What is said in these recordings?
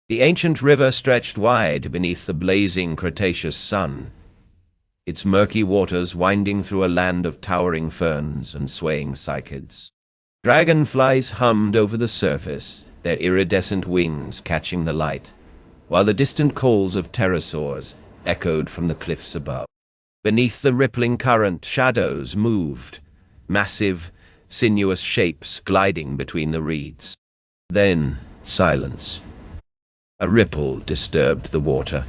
The ancient river stretched wide beneath the blazing Cretaceous sun, its murky waters winding through a land of towering ferns and swaying cycads. Dragonflies hummed over the surface, their iridescent wings catching the light, while the distant calls of pterosaurs echoed from the cliffs above. Beneath the rippling current, shadows moved, massive, sinuous shapes gliding between the reeds. Then, silence. A ripple disturbed the water.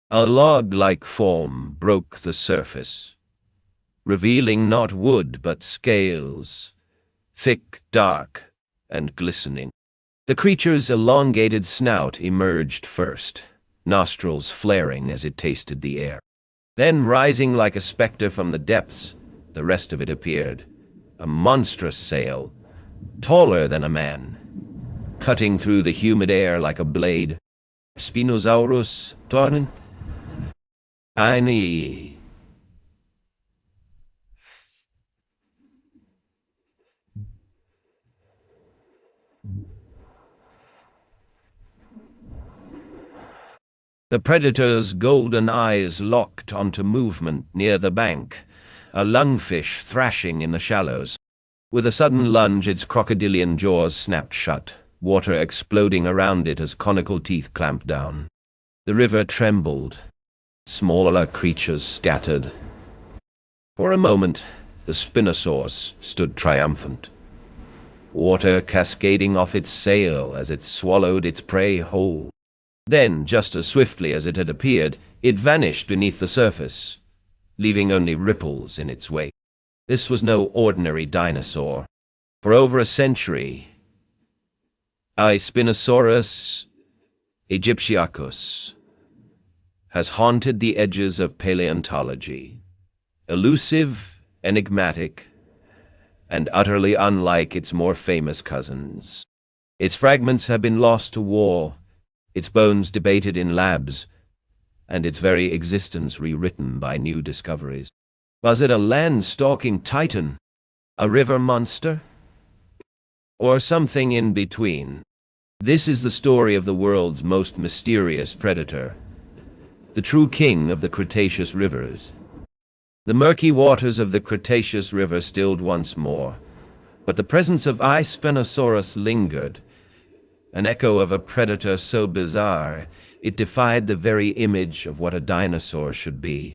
A log-like form broke the surface, revealing not wood but scales, thick, dark, and glistening. The creature's elongated snout emerged first, nostrils flaring as it tasted the air. Then, rising like a specter from the depths, the rest of it appeared, a monstrous sail, taller than a man, cutting through the humid air like a blade. Spinosaurus torn. Eine. The predator's golden eyes locked onto movement near the bank, a lungfish thrashing in the shallows. With a sudden lunge, its crocodilian jaws snapped shut, water exploding around it as conical teeth clamped down. The river trembled. Smaller creatures scattered. For a moment, the Spinosaurus stood triumphant, water cascading off its sail as it swallowed its prey whole. Then, just as swiftly as it had appeared, it vanished beneath the surface, leaving only ripples in its wake. This was no ordinary dinosaur. For over a century, Spinosaurus aegyptiacus has haunted the edges of paleontology, elusive, enigmatic, and utterly unlike its more famous cousins. Its fragments have been lost to war, its bones debated in labs, and its very existence rewritten by new discoveries. Was it a land-stalking titan, a river monster, or something in between? This is the story of the world's most mysterious predator, the true king of the Cretaceous rivers. The murky waters of the Cretaceous River stilled once more, but the presence of Spinosaurus lingered, an echo of a predator so bizarre it defied the very image of what a dinosaur should be.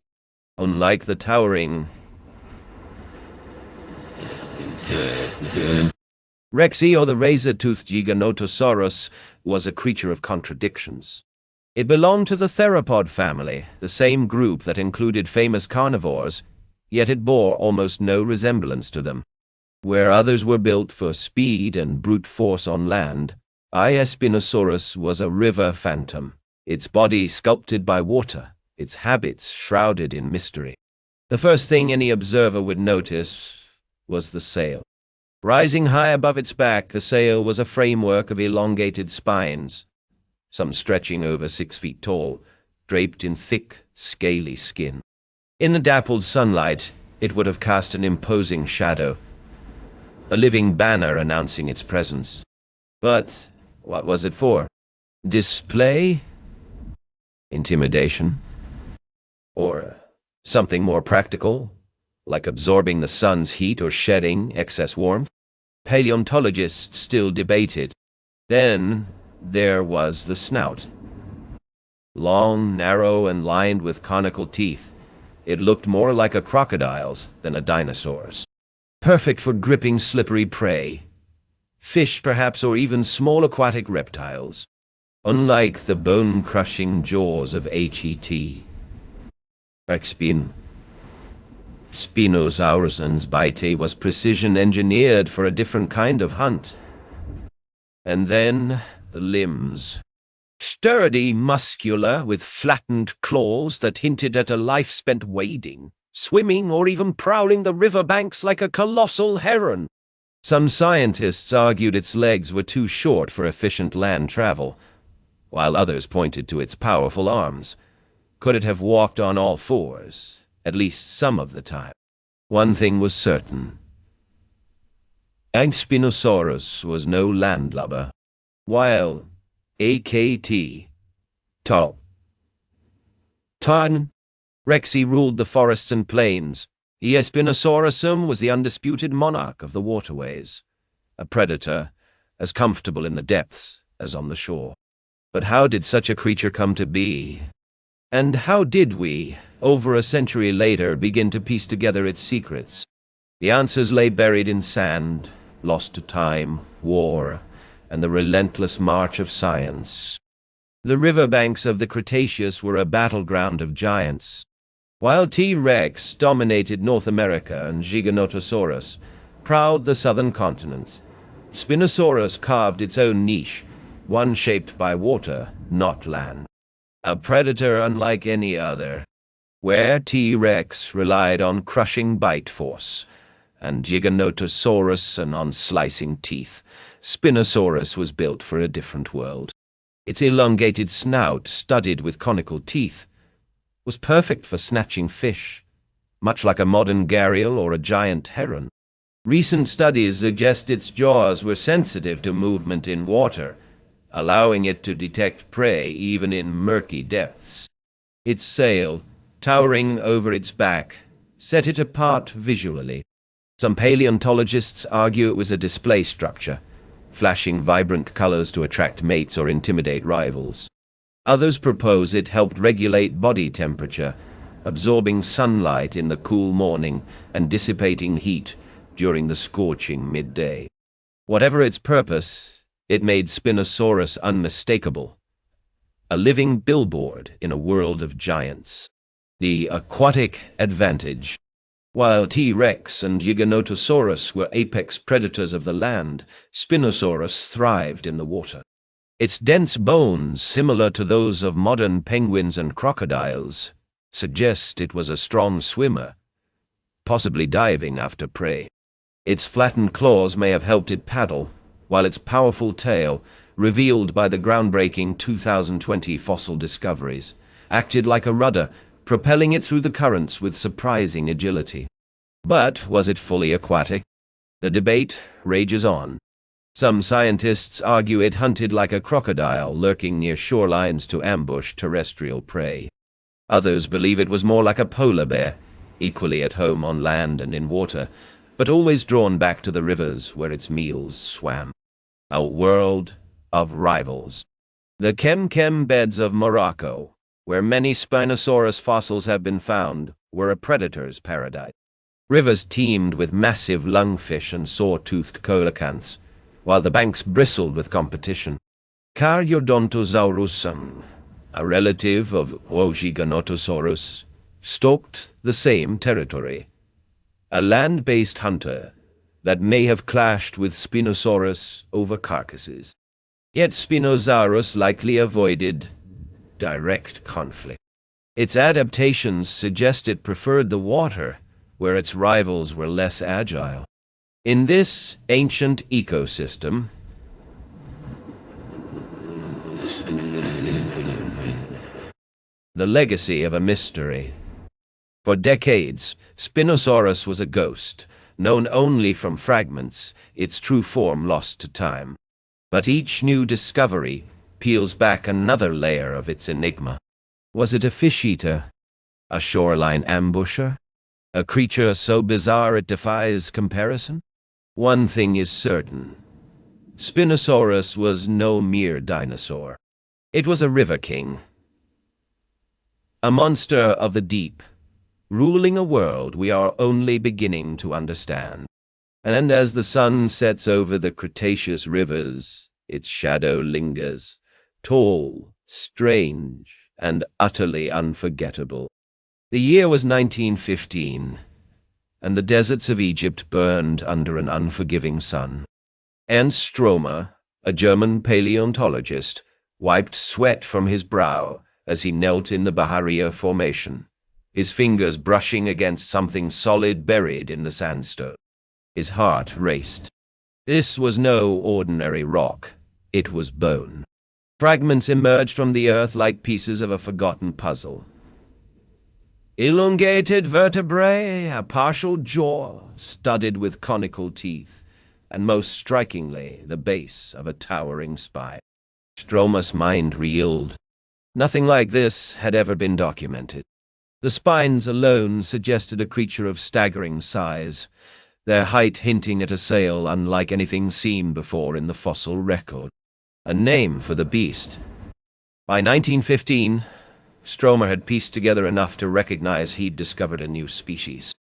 Unlike the towering Rexy or the razor-toothed Giganotosaurus was a creature of contradictions. It belonged to the theropod family, the same group that included famous carnivores, yet it bore almost no resemblance to them. Where others were built for speed and brute force on land, Spinosaurus was a river phantom, its body sculpted by water, its habits shrouded in mystery. The first thing any observer would notice was the sail. Rising high above its back, the sail was a framework of elongated spines, some stretching over 6 feet tall, draped in thick, scaly skin. In the dappled sunlight, it would have cast an imposing shadow, a living banner announcing its presence. But what was it for? Display? Intimidation? Or something more practical, like absorbing the sun's heat or shedding excess warmth? Paleontologists still debated. Then there was the snout. Long, narrow, and lined with conical teeth, it looked more like a crocodile's than a dinosaur's. Perfect for gripping slippery prey, fish perhaps, or even small aquatic reptiles. Unlike the bone-crushing jaws of Spinosaurus's bite was precision-engineered for a different kind of hunt. And then the limbs. Sturdy, muscular, with flattened claws that hinted at a life spent wading, swimming, or even prowling the riverbanks like a colossal heron. Some scientists argued its legs were too short for efficient land travel, while others pointed to its powerful arms. Could it have walked on all fours, at least some of the time? One thing was certain. Spinosaurus was no landlubber. While AKT. Top. Tarn. Rexy ruled the forests and plains. Spinosaurus was the undisputed monarch of the waterways, a predator as comfortable in the depths as on the shore. But how did such a creature come to be? And how did we, over a century later, begin to piece together its secrets? The answers lay buried in sand, lost to time, war, and the relentless march of science. The riverbanks of the Cretaceous were a battleground of giants. While T-Rex dominated North America and Giganotosaurus prowled the southern continents, Spinosaurus carved its own niche, one shaped by water, not land. A predator unlike any other. Where T-Rex relied on crushing bite force, and Giganotosaurus on slicing teeth, Spinosaurus was built for a different world. Its elongated snout, studded with conical teeth, was perfect for snatching fish, much like a modern gharial or a giant heron. Recent studies suggest its jaws were sensitive to movement in water, allowing it to detect prey even in murky depths. Its sail, towering over its back, set it apart visually. Some paleontologists argue it was a display structure, flashing vibrant colors to attract mates or intimidate rivals. Others propose it helped regulate body temperature, absorbing sunlight in the cool morning and dissipating heat during the scorching midday. Whatever its purpose, it made Spinosaurus unmistakable, a living billboard in a world of giants. The aquatic advantage. While T-Rex and Giganotosaurus were apex predators of the land, Spinosaurus thrived in the water. Its dense bones, similar to those of modern penguins and crocodiles, suggest it was a strong swimmer, possibly diving after prey. Its flattened claws may have helped it paddle, while its powerful tail, revealed by the groundbreaking 2020 fossil discoveries, acted like a rudder, propelling it through the currents with surprising agility. But was it fully aquatic? The debate rages on. Some scientists argue it hunted like a crocodile, lurking near shorelines to ambush terrestrial prey. Others believe it was more like a polar bear, equally at home on land and in water, but always drawn back to the rivers where its meals swam. A world of rivals. The Kem beds of Morocco, where many Spinosaurus fossils have been found, were a predator's paradise. Rivers teemed with massive lungfish and saw-toothed coelacanths, while the banks bristled with competition. Cardiodontosaurus, a relative of Giganotosaurus, stalked the same territory. A land-based hunter that may have clashed with Spinosaurus over carcasses. Yet Spinosaurus likely avoided direct conflict. Its adaptations suggest it preferred the water, where its rivals were less agile. In this ancient ecosystem, the legacy of a mystery. For decades, Spinosaurus was a ghost, known only from fragments, its true form lost to time. But each new discovery peels back another layer of its enigma. Was it a fish-eater? A shoreline ambusher? A creature so bizarre it defies comparison? One thing is certain. Spinosaurus was no mere dinosaur. It was a river king. A monster of the deep, ruling a world we are only beginning to understand. And as the sun sets over the Cretaceous rivers, its shadow lingers, tall, strange, and utterly unforgettable. The year was 1915, and the deserts of Egypt burned under an unforgiving sun. Ernst Stromer, a German paleontologist, wiped sweat from his brow as he knelt in the Bahariya Formation, his fingers brushing against something solid buried in the sandstone. His heart raced. This was no ordinary rock. It was bone. Fragments emerged from the earth like pieces of a forgotten puzzle. Elongated vertebrae, a partial jaw studded with conical teeth, and most strikingly, the base of a towering spine. Stromer's mind reeled. Nothing like this had ever been documented. The spines alone suggested a creature of staggering size, their height hinting at a sail unlike anything seen before in the fossil record. A name for the beast. By 1915, Stromer had pieced together enough to recognize he'd discovered a new species.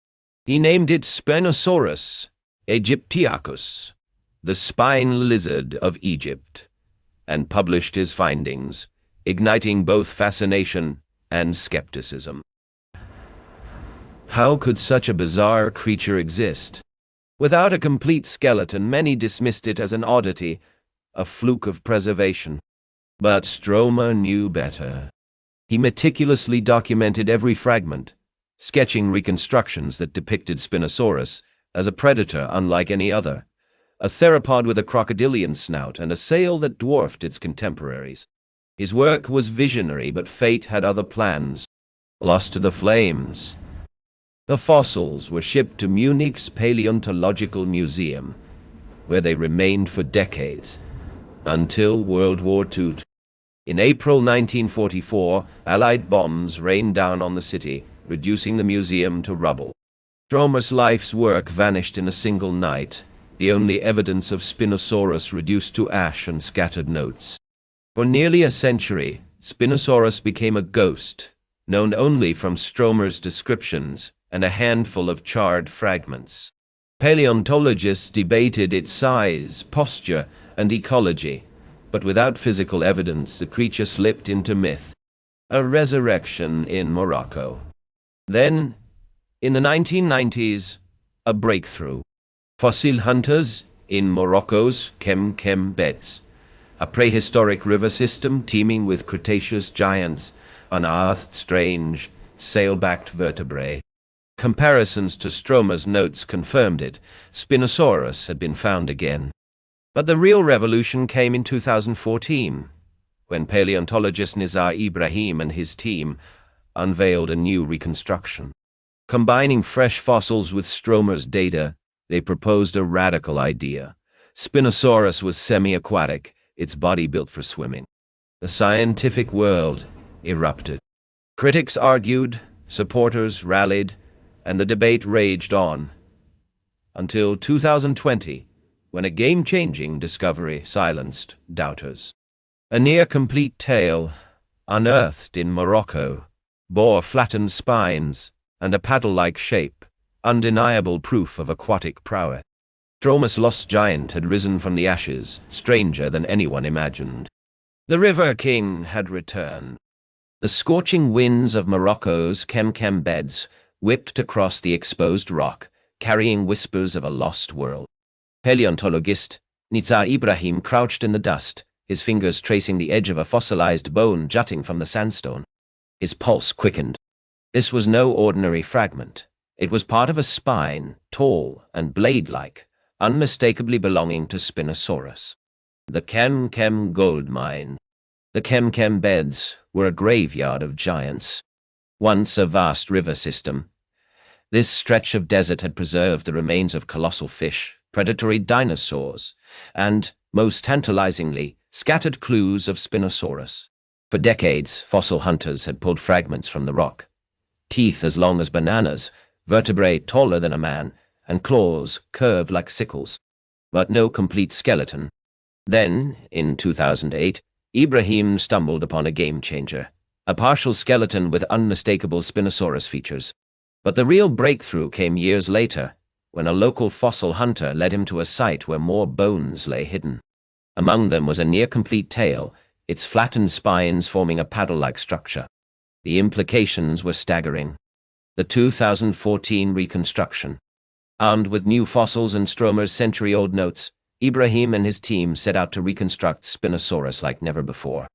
He named it Spinosaurus aegyptiacus, the spine lizard of Egypt, and published his findings, igniting both fascination and skepticism. How could such a bizarre creature exist? Without a complete skeleton, many dismissed it as an oddity, a fluke of preservation. But Stromer knew better. He meticulously documented every fragment, sketching reconstructions that depicted Spinosaurus as a predator unlike any other, a theropod with a crocodilian snout and a sail that dwarfed its contemporaries. His work was visionary, but fate had other plans. Lost to the flames. The fossils were shipped to Munich's Paleontological Museum, where they remained for decades, until World War II. In April 1944, Allied bombs rained down on the city, reducing the museum to rubble. Stromer's life's work vanished in a single night, the only evidence of Spinosaurus reduced to ash and scattered notes. For nearly a century, Spinosaurus became a ghost, known only from Stromer's descriptions and a handful of charred fragments. Paleontologists debated its size, posture, and ecology, but without physical evidence, the creature slipped into myth. A resurrection in Morocco. Then, in the 1990s, a breakthrough. Fossil hunters in Morocco's Kem beds, a prehistoric river system teeming with Cretaceous giants, unearthed strange, sail-backed vertebrae. Comparisons to Stromer's notes confirmed it. Spinosaurus had been found again. But the real revolution came in 2014, when paleontologist Nizar Ibrahim and his team unveiled a new reconstruction. Combining fresh fossils with Stromer's data, they proposed a radical idea. Spinosaurus was semi-aquatic, its body built for swimming. The scientific world erupted. Critics argued, supporters rallied, and the debate raged on. Until 2020, when a game-changing discovery silenced doubters. A near-complete tail, unearthed in Morocco, bore flattened spines and a paddle-like shape, undeniable proof of aquatic prowess. Stromer's lost giant had risen from the ashes, stranger than anyone imagined. The River King had returned. The scorching winds of Morocco's Kem beds whipped across the exposed rock, carrying whispers of a lost world. Paleontologist Nizar Ibrahim crouched in the dust, his fingers tracing the edge of a fossilized bone jutting from the sandstone. His pulse quickened. This was no ordinary fragment. It was part of a spine, tall and blade-like, unmistakably belonging to Spinosaurus. The Kem gold mine. The Kem beds were a graveyard of giants. Once a vast river system, this stretch of desert had preserved the remains of colossal fish, predatory dinosaurs, and, most tantalizingly, scattered clues of Spinosaurus. For decades, fossil hunters had pulled fragments from the rock. Teeth as long as bananas, vertebrae taller than a man, and claws curved like sickles. But no complete skeleton. Then, in 2008, Ibrahim stumbled upon a game-changer. A partial skeleton with unmistakable Spinosaurus features. But the real breakthrough came years later, when a local fossil hunter led him to a site where more bones lay hidden. Among them was a near-complete tail, its flattened spines forming a paddle-like structure. The implications were staggering. The 2014 reconstruction. Armed with new fossils and Stromer's century-old notes, Ibrahim and his team set out to reconstruct Spinosaurus like never before.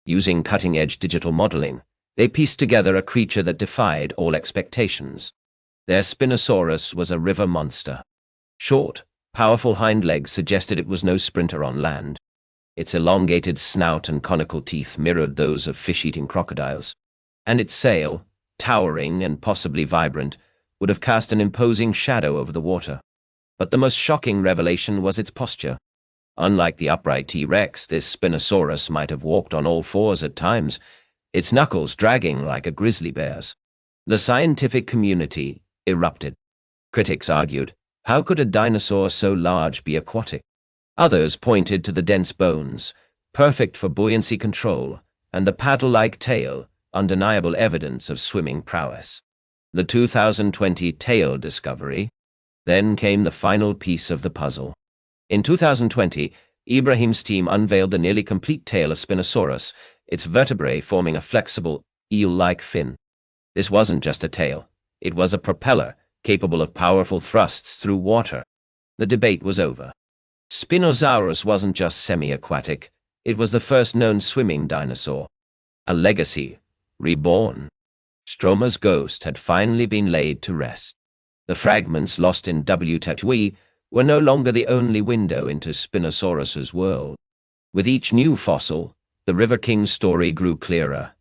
Using cutting-edge digital modeling, they pieced together a creature that defied all expectations. Their Spinosaurus was a river monster. Short, powerful hind legs suggested it was no sprinter on land. Its elongated snout and conical teeth mirrored those of fish-eating crocodiles. And its sail, towering and possibly vibrant, would have cast an imposing shadow over the water. But the most shocking revelation was its posture. Unlike the upright T-Rex, this Spinosaurus might have walked on all fours at times, its knuckles dragging like a grizzly bear's. The scientific community erupted. Critics argued, how could a dinosaur so large be aquatic? Others pointed to the dense bones, perfect for buoyancy control, and the paddle-like tail, undeniable evidence of swimming prowess. The 2020 tail discovery. Then came the final piece of the puzzle. In 2020, Ibrahim's team unveiled the nearly complete tail of Spinosaurus, its vertebrae forming a flexible, eel-like fin. This wasn't just a tail. It was a propeller, capable of powerful thrusts through water. The debate was over. Spinosaurus wasn't just semi-aquatic. It was the first known swimming dinosaur. A legacy, reborn. Stromer's ghost had finally been laid to rest. The fragments lost in WTW were no longer the only window into Spinosaurus's world. With each new fossil, the River King's story grew clearer.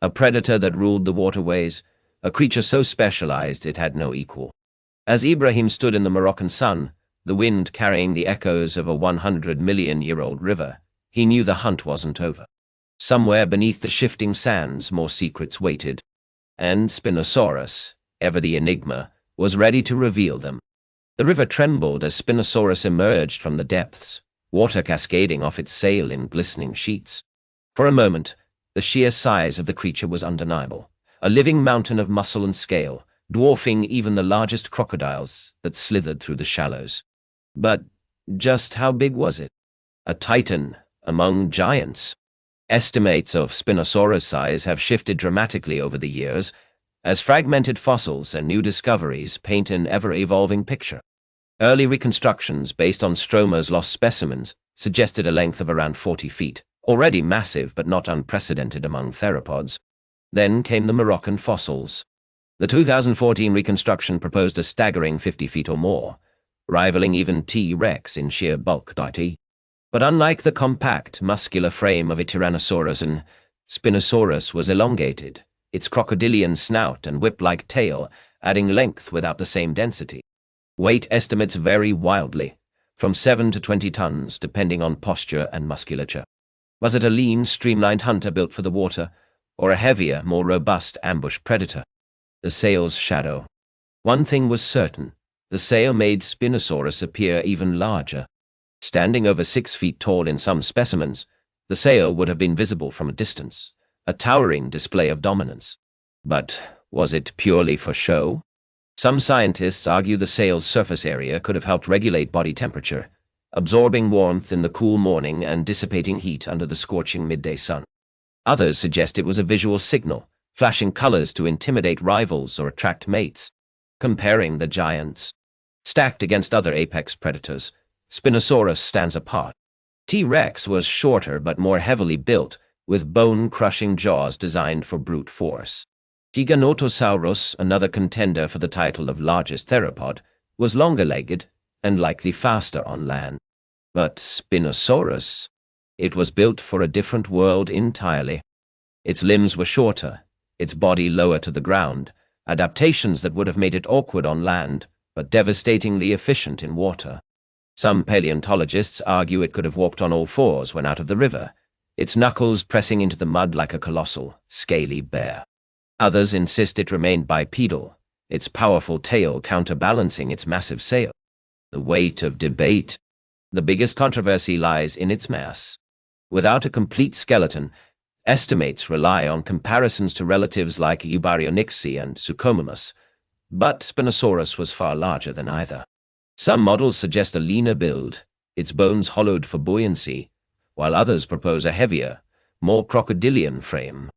A predator that ruled the waterways, a creature so specialized it had no equal. As Ibrahim stood in the Moroccan sun, the wind carrying the echoes of a 100-million-year-old river, he knew the hunt wasn't over. Somewhere beneath the shifting sands more secrets waited. And Spinosaurus, ever the enigma, was ready to reveal them. The river trembled as Spinosaurus emerged from the depths, water cascading off its sail in glistening sheets. For a moment, the sheer size of the creature was undeniable, a living mountain of muscle and scale, dwarfing even the largest crocodiles that slithered through the shallows. But just how big was it? A titan among giants. Estimates of Spinosaurus' size have shifted dramatically over the years, as fragmented fossils and new discoveries paint an ever-evolving picture. Early reconstructions based on Stromer's lost specimens suggested a length of around 40 feet, already massive but not unprecedented among theropods. Then came the Moroccan fossils. The 2014 reconstruction proposed a staggering 50 feet or more, rivaling even T-Rex in sheer bulk. But unlike the compact, muscular frame of a Tyrannosaurus, Spinosaurus was elongated, its crocodilian snout and whip-like tail adding length without the same density. Weight estimates vary wildly, from 7 to 20 tons depending on posture and musculature. Was it a lean, streamlined hunter built for the water, or a heavier, more robust ambush predator? The sail's shadow. One thing was certain, the sail made Spinosaurus appear even larger. Standing over 6 feet tall in some specimens, the sail would have been visible from a distance, a towering display of dominance. But was it purely for show? Some scientists argue the sail's surface area could have helped regulate body temperature, absorbing warmth in the cool morning and dissipating heat under the scorching midday sun. Others suggest it was a visual signal, flashing colors to intimidate rivals or attract mates. Comparing the giants. Stacked against other apex predators, Spinosaurus stands apart. T-Rex was shorter but more heavily built, with bone-crushing jaws designed for brute force. Giganotosaurus, another contender for the title of largest theropod, was longer-legged and likely faster on land. But Spinosaurus, it was built for a different world entirely. Its limbs were shorter, its body lower to the ground, adaptations that would have made it awkward on land, but devastatingly efficient in water. Some paleontologists argue it could have walked on all fours when out of the river, its knuckles pressing into the mud like a colossal, scaly bear. Others insist it remained bipedal, its powerful tail counterbalancing its massive sail. The weight of debate. The biggest controversy lies in its mass. Without a complete skeleton, estimates rely on comparisons to relatives like Eubaryonyx and Suchomimus, but Spinosaurus was far larger than either. Some models suggest a leaner build, its bones hollowed for buoyancy, while others propose a heavier, more crocodilian frame.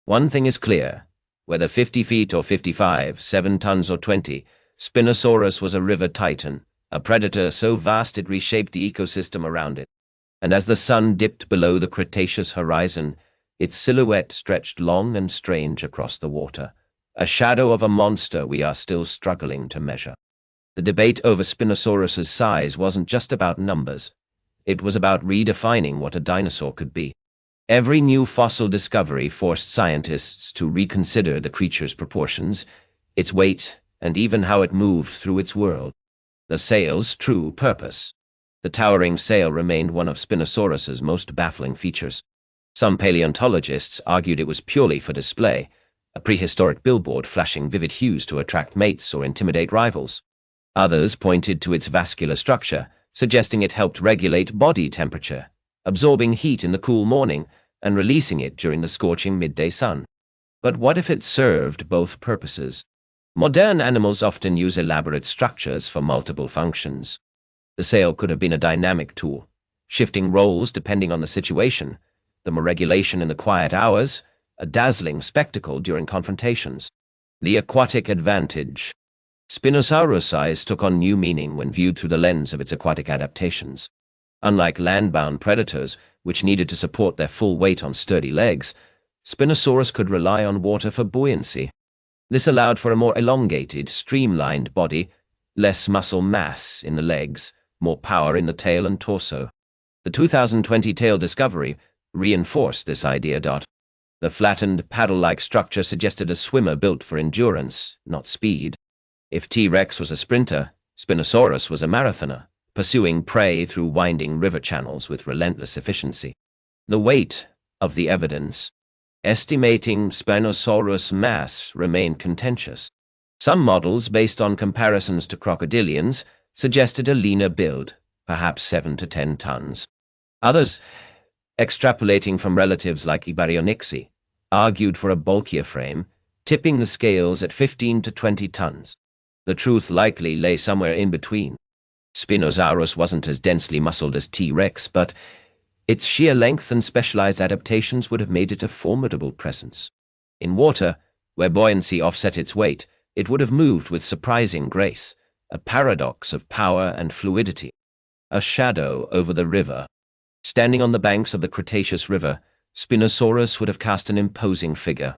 One thing is clear, whether 50 feet or 55, 7 tons or 20, Spinosaurus was a river titan, a predator so vast it reshaped the ecosystem around it. And as the sun dipped below the Cretaceous horizon, its silhouette stretched long and strange across the water, a shadow of a monster we are still struggling to measure. The debate over Spinosaurus's size wasn't just about numbers. It was about redefining what a dinosaur could be. Every new fossil discovery forced scientists to reconsider the creature's proportions, its weight, and even how it moved through its world. The sail's true purpose. The towering sail remained one of Spinosaurus's most baffling features. Some paleontologists argued it was purely for display, a prehistoric billboard flashing vivid hues to attract mates or intimidate rivals. Others pointed to its vascular structure, suggesting it helped regulate body temperature, absorbing heat in the cool morning and releasing it during the scorching midday sun. But what if it served both purposes? Modern animals often use elaborate structures for multiple functions. The sail could have been a dynamic tool, shifting roles depending on the situation, thermoregulation in the quiet hours, a dazzling spectacle during confrontations. The aquatic advantage. Spinosaurus size took on new meaning when viewed through the lens of its aquatic adaptations. Unlike land-bound predators, which needed to support their full weight on sturdy legs, Spinosaurus could rely on water for buoyancy. This allowed for a more elongated, streamlined body, less muscle mass in the legs, more power in the tail and torso. The 2020 tail discovery reinforced this idea. The flattened, paddle-like structure suggested a swimmer built for endurance, not speed. If T-Rex was a sprinter, Spinosaurus was a marathoner, pursuing prey through winding river channels with relentless efficiency. The weight of the evidence. Estimating Spinosaurus mass remained contentious. Some models, based on comparisons to crocodilians, suggested a leaner build, perhaps 7 to 10 tons. Others, extrapolating from relatives like Baryonyx, argued for a bulkier frame, tipping the scales at 15 to 20 tons. The truth likely lay somewhere in between. Spinosaurus wasn't as densely muscled as T-Rex, but its sheer length and specialized adaptations would have made it a formidable presence. In water, where buoyancy offset its weight, it would have moved with surprising grace, a paradox of power and fluidity. A shadow over the river. Standing on the banks of the Cretaceous River, Spinosaurus would have cast an imposing figure.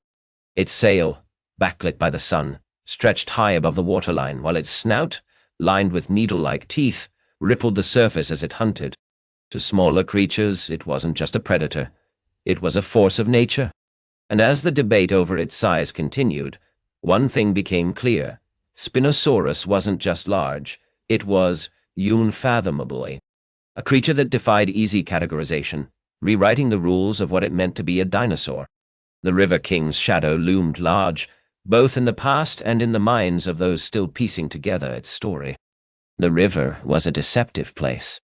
Its sail, backlit by the sun, stretched high above the waterline, while its snout, lined with needle-like teeth, rippled the surface as it hunted. To smaller creatures, it wasn't just a predator. It was a force of nature. And as the debate over its size continued, one thing became clear. Spinosaurus wasn't just large, it was unfathomably. A creature that defied easy categorization, rewriting the rules of what it meant to be a dinosaur. The River King's shadow loomed large, both in the past and in the minds of those still piecing together its story. The river was a deceptive place.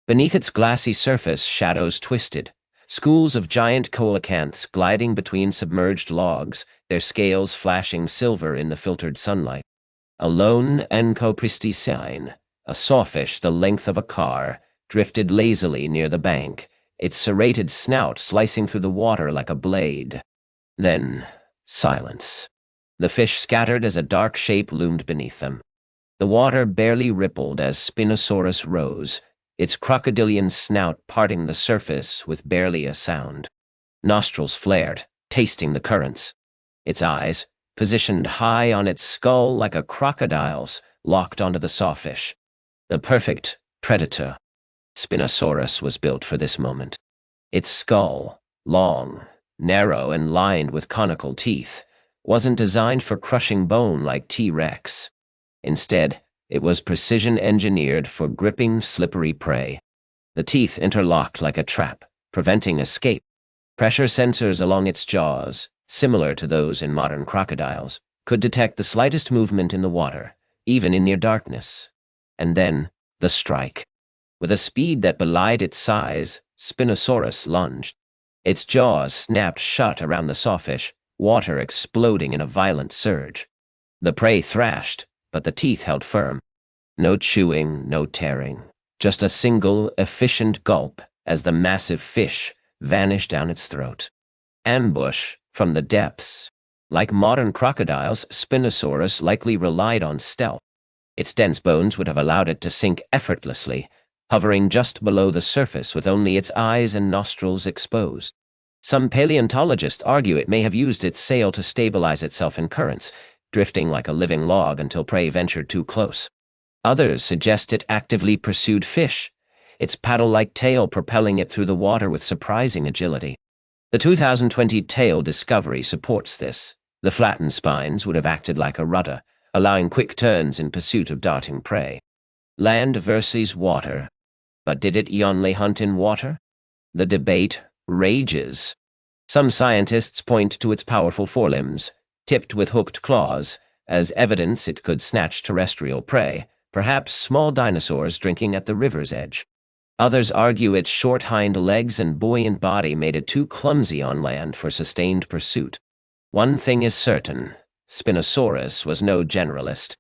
Beneath its glassy surface, shadows twisted, schools of giant coelacanths gliding between submerged logs, their scales flashing silver in the filtered sunlight. A lone Encopristine, a sawfish the length of a car, drifted lazily near the bank, its serrated snout slicing through the water like a blade. Then, silence. The fish scattered as a dark shape loomed beneath them. The water barely rippled as Spinosaurus rose, its crocodilian snout parting the surface with barely a sound. Nostrils flared, tasting the currents. Its eyes, positioned high on its skull like a crocodile's, locked onto the sawfish. The perfect predator. Spinosaurus was built for this moment. Its skull, long, narrow, and lined with conical teeth, wasn't designed for crushing bone like T-Rex. Instead, it was precision-engineered for gripping, slippery prey. The teeth interlocked like a trap, preventing escape. Pressure sensors along its jaws, similar to those in modern crocodiles, could detect the slightest movement in the water, even in near darkness. And then, the strike. With a speed that belied its size, Spinosaurus lunged. Its jaws snapped shut around the sawfish, water exploding in a violent surge. The prey thrashed, but the teeth held firm. No chewing, no tearing, just a single, efficient gulp as the massive fish vanished down its throat. Ambush from the depths. Like modern crocodiles, Spinosaurus likely relied on stealth. Its dense bones would have allowed it to sink effortlessly, hovering just below the surface with only its eyes and nostrils exposed. Some paleontologists argue it may have used its sail to stabilize itself in currents, drifting like a living log until prey ventured too close. Others suggest it actively pursued fish, its paddle-like tail propelling it through the water with surprising agility. The 2020 tail discovery supports this. The flattened spines would have acted like a rudder, allowing quick turns in pursuit of darting prey. Land versus water. But did it only hunt in water? The debate rages. Some scientists point to its powerful forelimbs, tipped with hooked claws, as evidence it could snatch terrestrial prey, perhaps small dinosaurs drinking at the river's edge. Others argue its short hind legs and buoyant body made it too clumsy on land for sustained pursuit. One thing is certain: Spinosaurus was no generalist.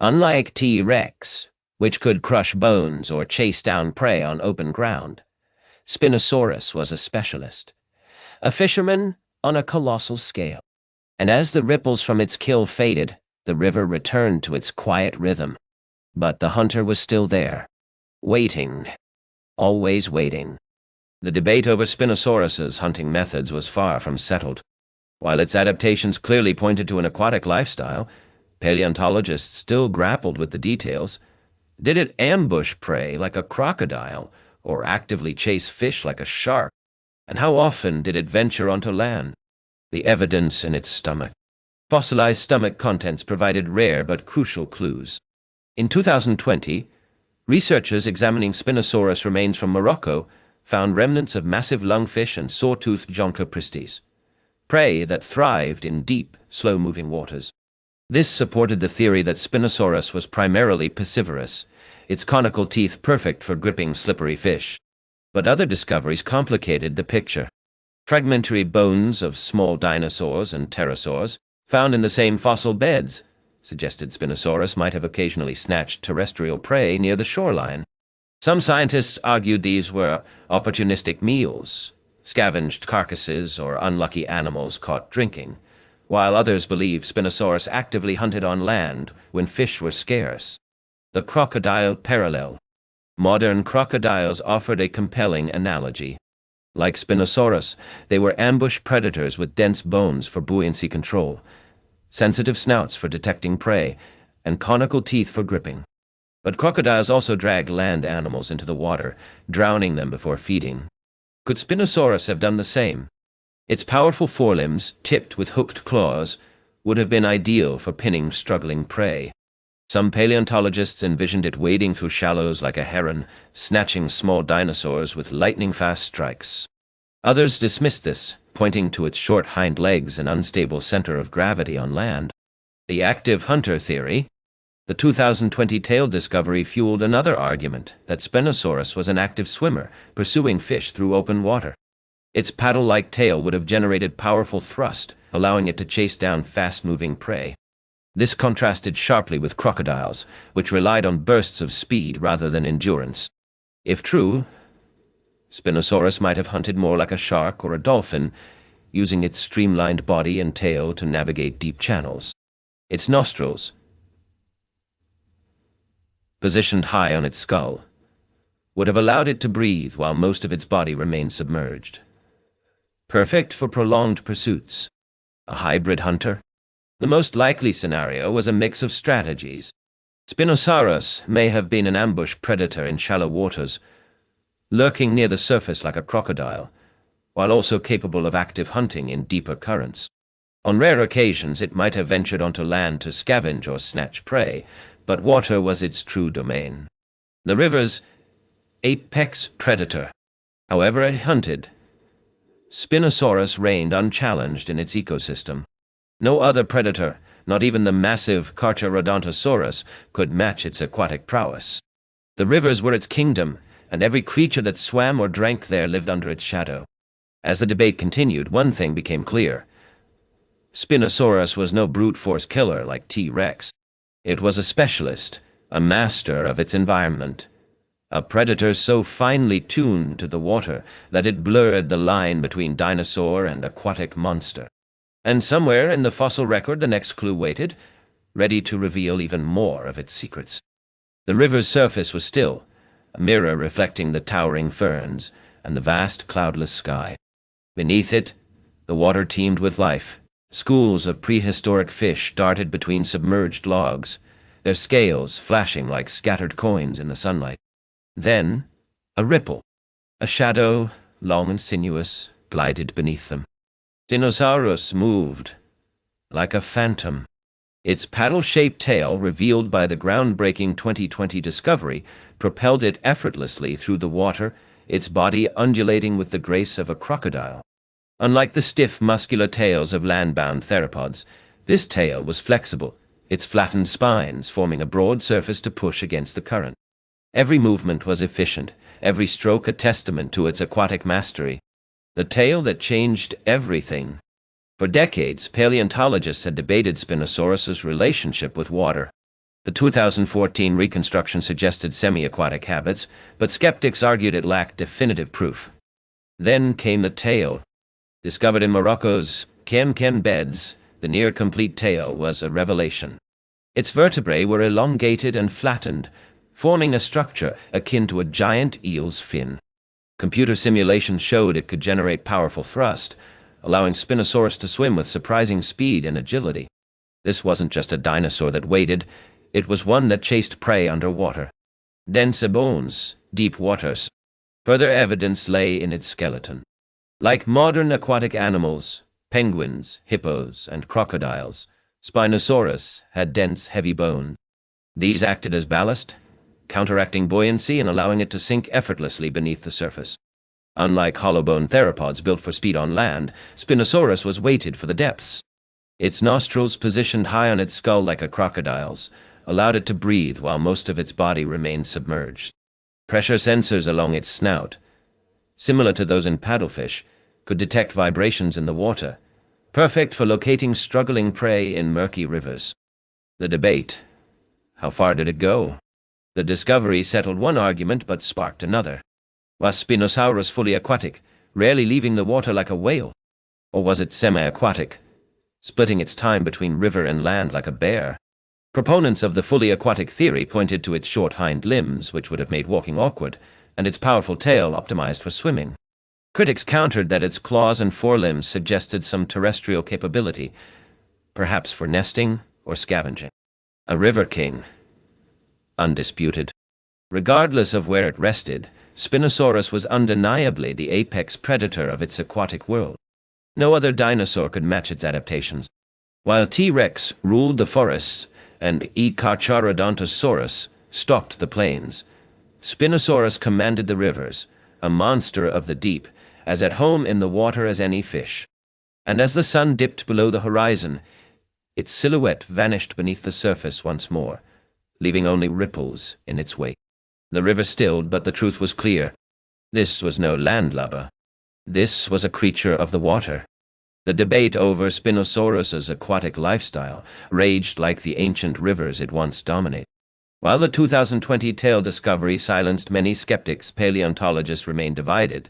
Unlike T-Rex, which could crush bones or chase down prey on open ground, Spinosaurus was a specialist, a fisherman on a colossal scale. And as the ripples from its kill faded, the river returned to its quiet rhythm. But the hunter was still there, waiting, always waiting. The debate over Spinosaurus's hunting methods was far from settled. While its adaptations clearly pointed to an aquatic lifestyle, paleontologists still grappled with the details. Did it ambush prey like a crocodile, or actively chase fish like a shark? And how often did it venture onto land? The evidence in its stomach. Fossilized stomach contents provided rare but crucial clues. In 2020, researchers examining Spinosaurus remains from Morocco found remnants of massive lungfish and saw-toothed Jonca pristis, prey that thrived in deep, slow-moving waters. This supported the theory that Spinosaurus was primarily piscivorous, its conical teeth perfect for gripping slippery fish. But other discoveries complicated the picture. Fragmentary bones of small dinosaurs and pterosaurs, found in the same fossil beds, suggested Spinosaurus might have occasionally snatched terrestrial prey near the shoreline. Some scientists argued these were opportunistic meals, scavenged carcasses or unlucky animals caught drinking, while others believed Spinosaurus actively hunted on land when fish were scarce. The crocodile parallel. Modern crocodiles offered a compelling analogy. Like Spinosaurus, they were ambush predators with dense bones for buoyancy control, sensitive snouts for detecting prey, and conical teeth for gripping. But crocodiles also dragged land animals into the water, drowning them before feeding. Could Spinosaurus have done the same? Its powerful forelimbs, tipped with hooked claws, would have been ideal for pinning struggling prey. Some paleontologists envisioned it wading through shallows like a heron, snatching small dinosaurs with lightning-fast strikes. Others dismissed this, pointing to its short hind legs and unstable center of gravity on land. The active hunter theory. The 2020 tail discovery fueled another argument that Spinosaurus was an active swimmer, pursuing fish through open water. Its paddle-like tail would have generated powerful thrust, allowing it to chase down fast-moving prey. This contrasted sharply with crocodiles, which relied on bursts of speed rather than endurance. If true, Spinosaurus might have hunted more like a shark or a dolphin, using its streamlined body and tail to navigate deep channels. Its nostrils, positioned high on its skull, would have allowed it to breathe while most of its body remained submerged. Perfect for prolonged pursuits. A hybrid hunter? The most likely scenario was a mix of strategies. Spinosaurus may have been an ambush predator in shallow waters, lurking near the surface like a crocodile, while also capable of active hunting in deeper currents. On rare occasions it might have ventured onto land to scavenge or snatch prey, but water was its true domain. The river's apex predator. However it hunted, Spinosaurus reigned unchallenged in its ecosystem. No other predator, not even the massive Carcharodontosaurus, could match its aquatic prowess. The rivers were its kingdom, and every creature that swam or drank there lived under its shadow. As the debate continued, one thing became clear. Spinosaurus was no brute force killer like T-Rex. It was a specialist, a master of its environment. A predator so finely tuned to the water that it blurred the line between dinosaur and aquatic monster. And somewhere in the fossil record the next clue waited, ready to reveal even more of its secrets. The river's surface was still, a mirror reflecting the towering ferns and the vast cloudless sky. Beneath it, the water teemed with life. Schools of prehistoric fish darted between submerged logs, their scales flashing like scattered coins in the sunlight. Then, a ripple. A shadow, long and sinuous, glided beneath them. Dinosaurus moved, like a phantom, Its paddle-shaped tail, revealed by the groundbreaking 2020 discovery, propelled it effortlessly through the water, its body undulating with the grace of a crocodile. Unlike the stiff, muscular tails of land-bound theropods, this tail was flexible, its flattened spines forming a broad surface to push against the current. Every movement was efficient, every stroke a testament to its aquatic mastery. The tail that changed everything. For decades, paleontologists had debated Spinosaurus's relationship with water. The 2014 reconstruction suggested semi-aquatic habits, but skeptics argued it lacked definitive proof. Then came the tail. Discovered in Morocco's Kem beds, the near-complete tail was a revelation. Its vertebrae were elongated and flattened, forming a structure akin to a giant eel's fin. Computer simulations showed it could generate powerful thrust, allowing Spinosaurus to swim with surprising speed and agility. This wasn't just a dinosaur that waded, it was one that chased prey underwater. Dense bones, deep waters. Further evidence lay in its skeleton. Like modern aquatic animals, penguins, hippos, and crocodiles, Spinosaurus had dense, heavy bones. These acted as ballast, counteracting buoyancy and allowing it to sink effortlessly beneath the surface. Unlike hollow-bone theropods built for speed on land, Spinosaurus was weighted for the depths. Its nostrils, positioned high on its skull like a crocodile's, allowed it to breathe while most of its body remained submerged. Pressure sensors along its snout, similar to those in paddlefish, could detect vibrations in the water, perfect for locating struggling prey in murky rivers. The debate. How far did it go? The discovery settled one argument but sparked another. Was Spinosaurus fully aquatic, rarely leaving the water like a whale? Or was it semi-aquatic, splitting its time between river and land like a bear? Proponents of the fully aquatic theory pointed to its short hind limbs, which would have made walking awkward, and its powerful tail optimized for swimming. Critics countered that its claws and forelimbs suggested some terrestrial capability, perhaps for nesting or scavenging. A river king. Undisputed. Regardless of where it rested, Spinosaurus was undeniably the apex predator of its aquatic world. No other dinosaur could match its adaptations. While T-Rex ruled the forests and E. Carcharodontosaurus stalked the plains, Spinosaurus commanded the rivers, a monster of the deep, as at home in the water as any fish. And as the sun dipped below the horizon, its silhouette vanished beneath the surface once more, leaving only ripples in its wake. The river stilled, but the truth was clear. This was no landlubber. This was a creature of the water. The debate over Spinosaurus's aquatic lifestyle raged like the ancient rivers it once dominated. While the 2020 tail discovery silenced many skeptics, paleontologists remained divided.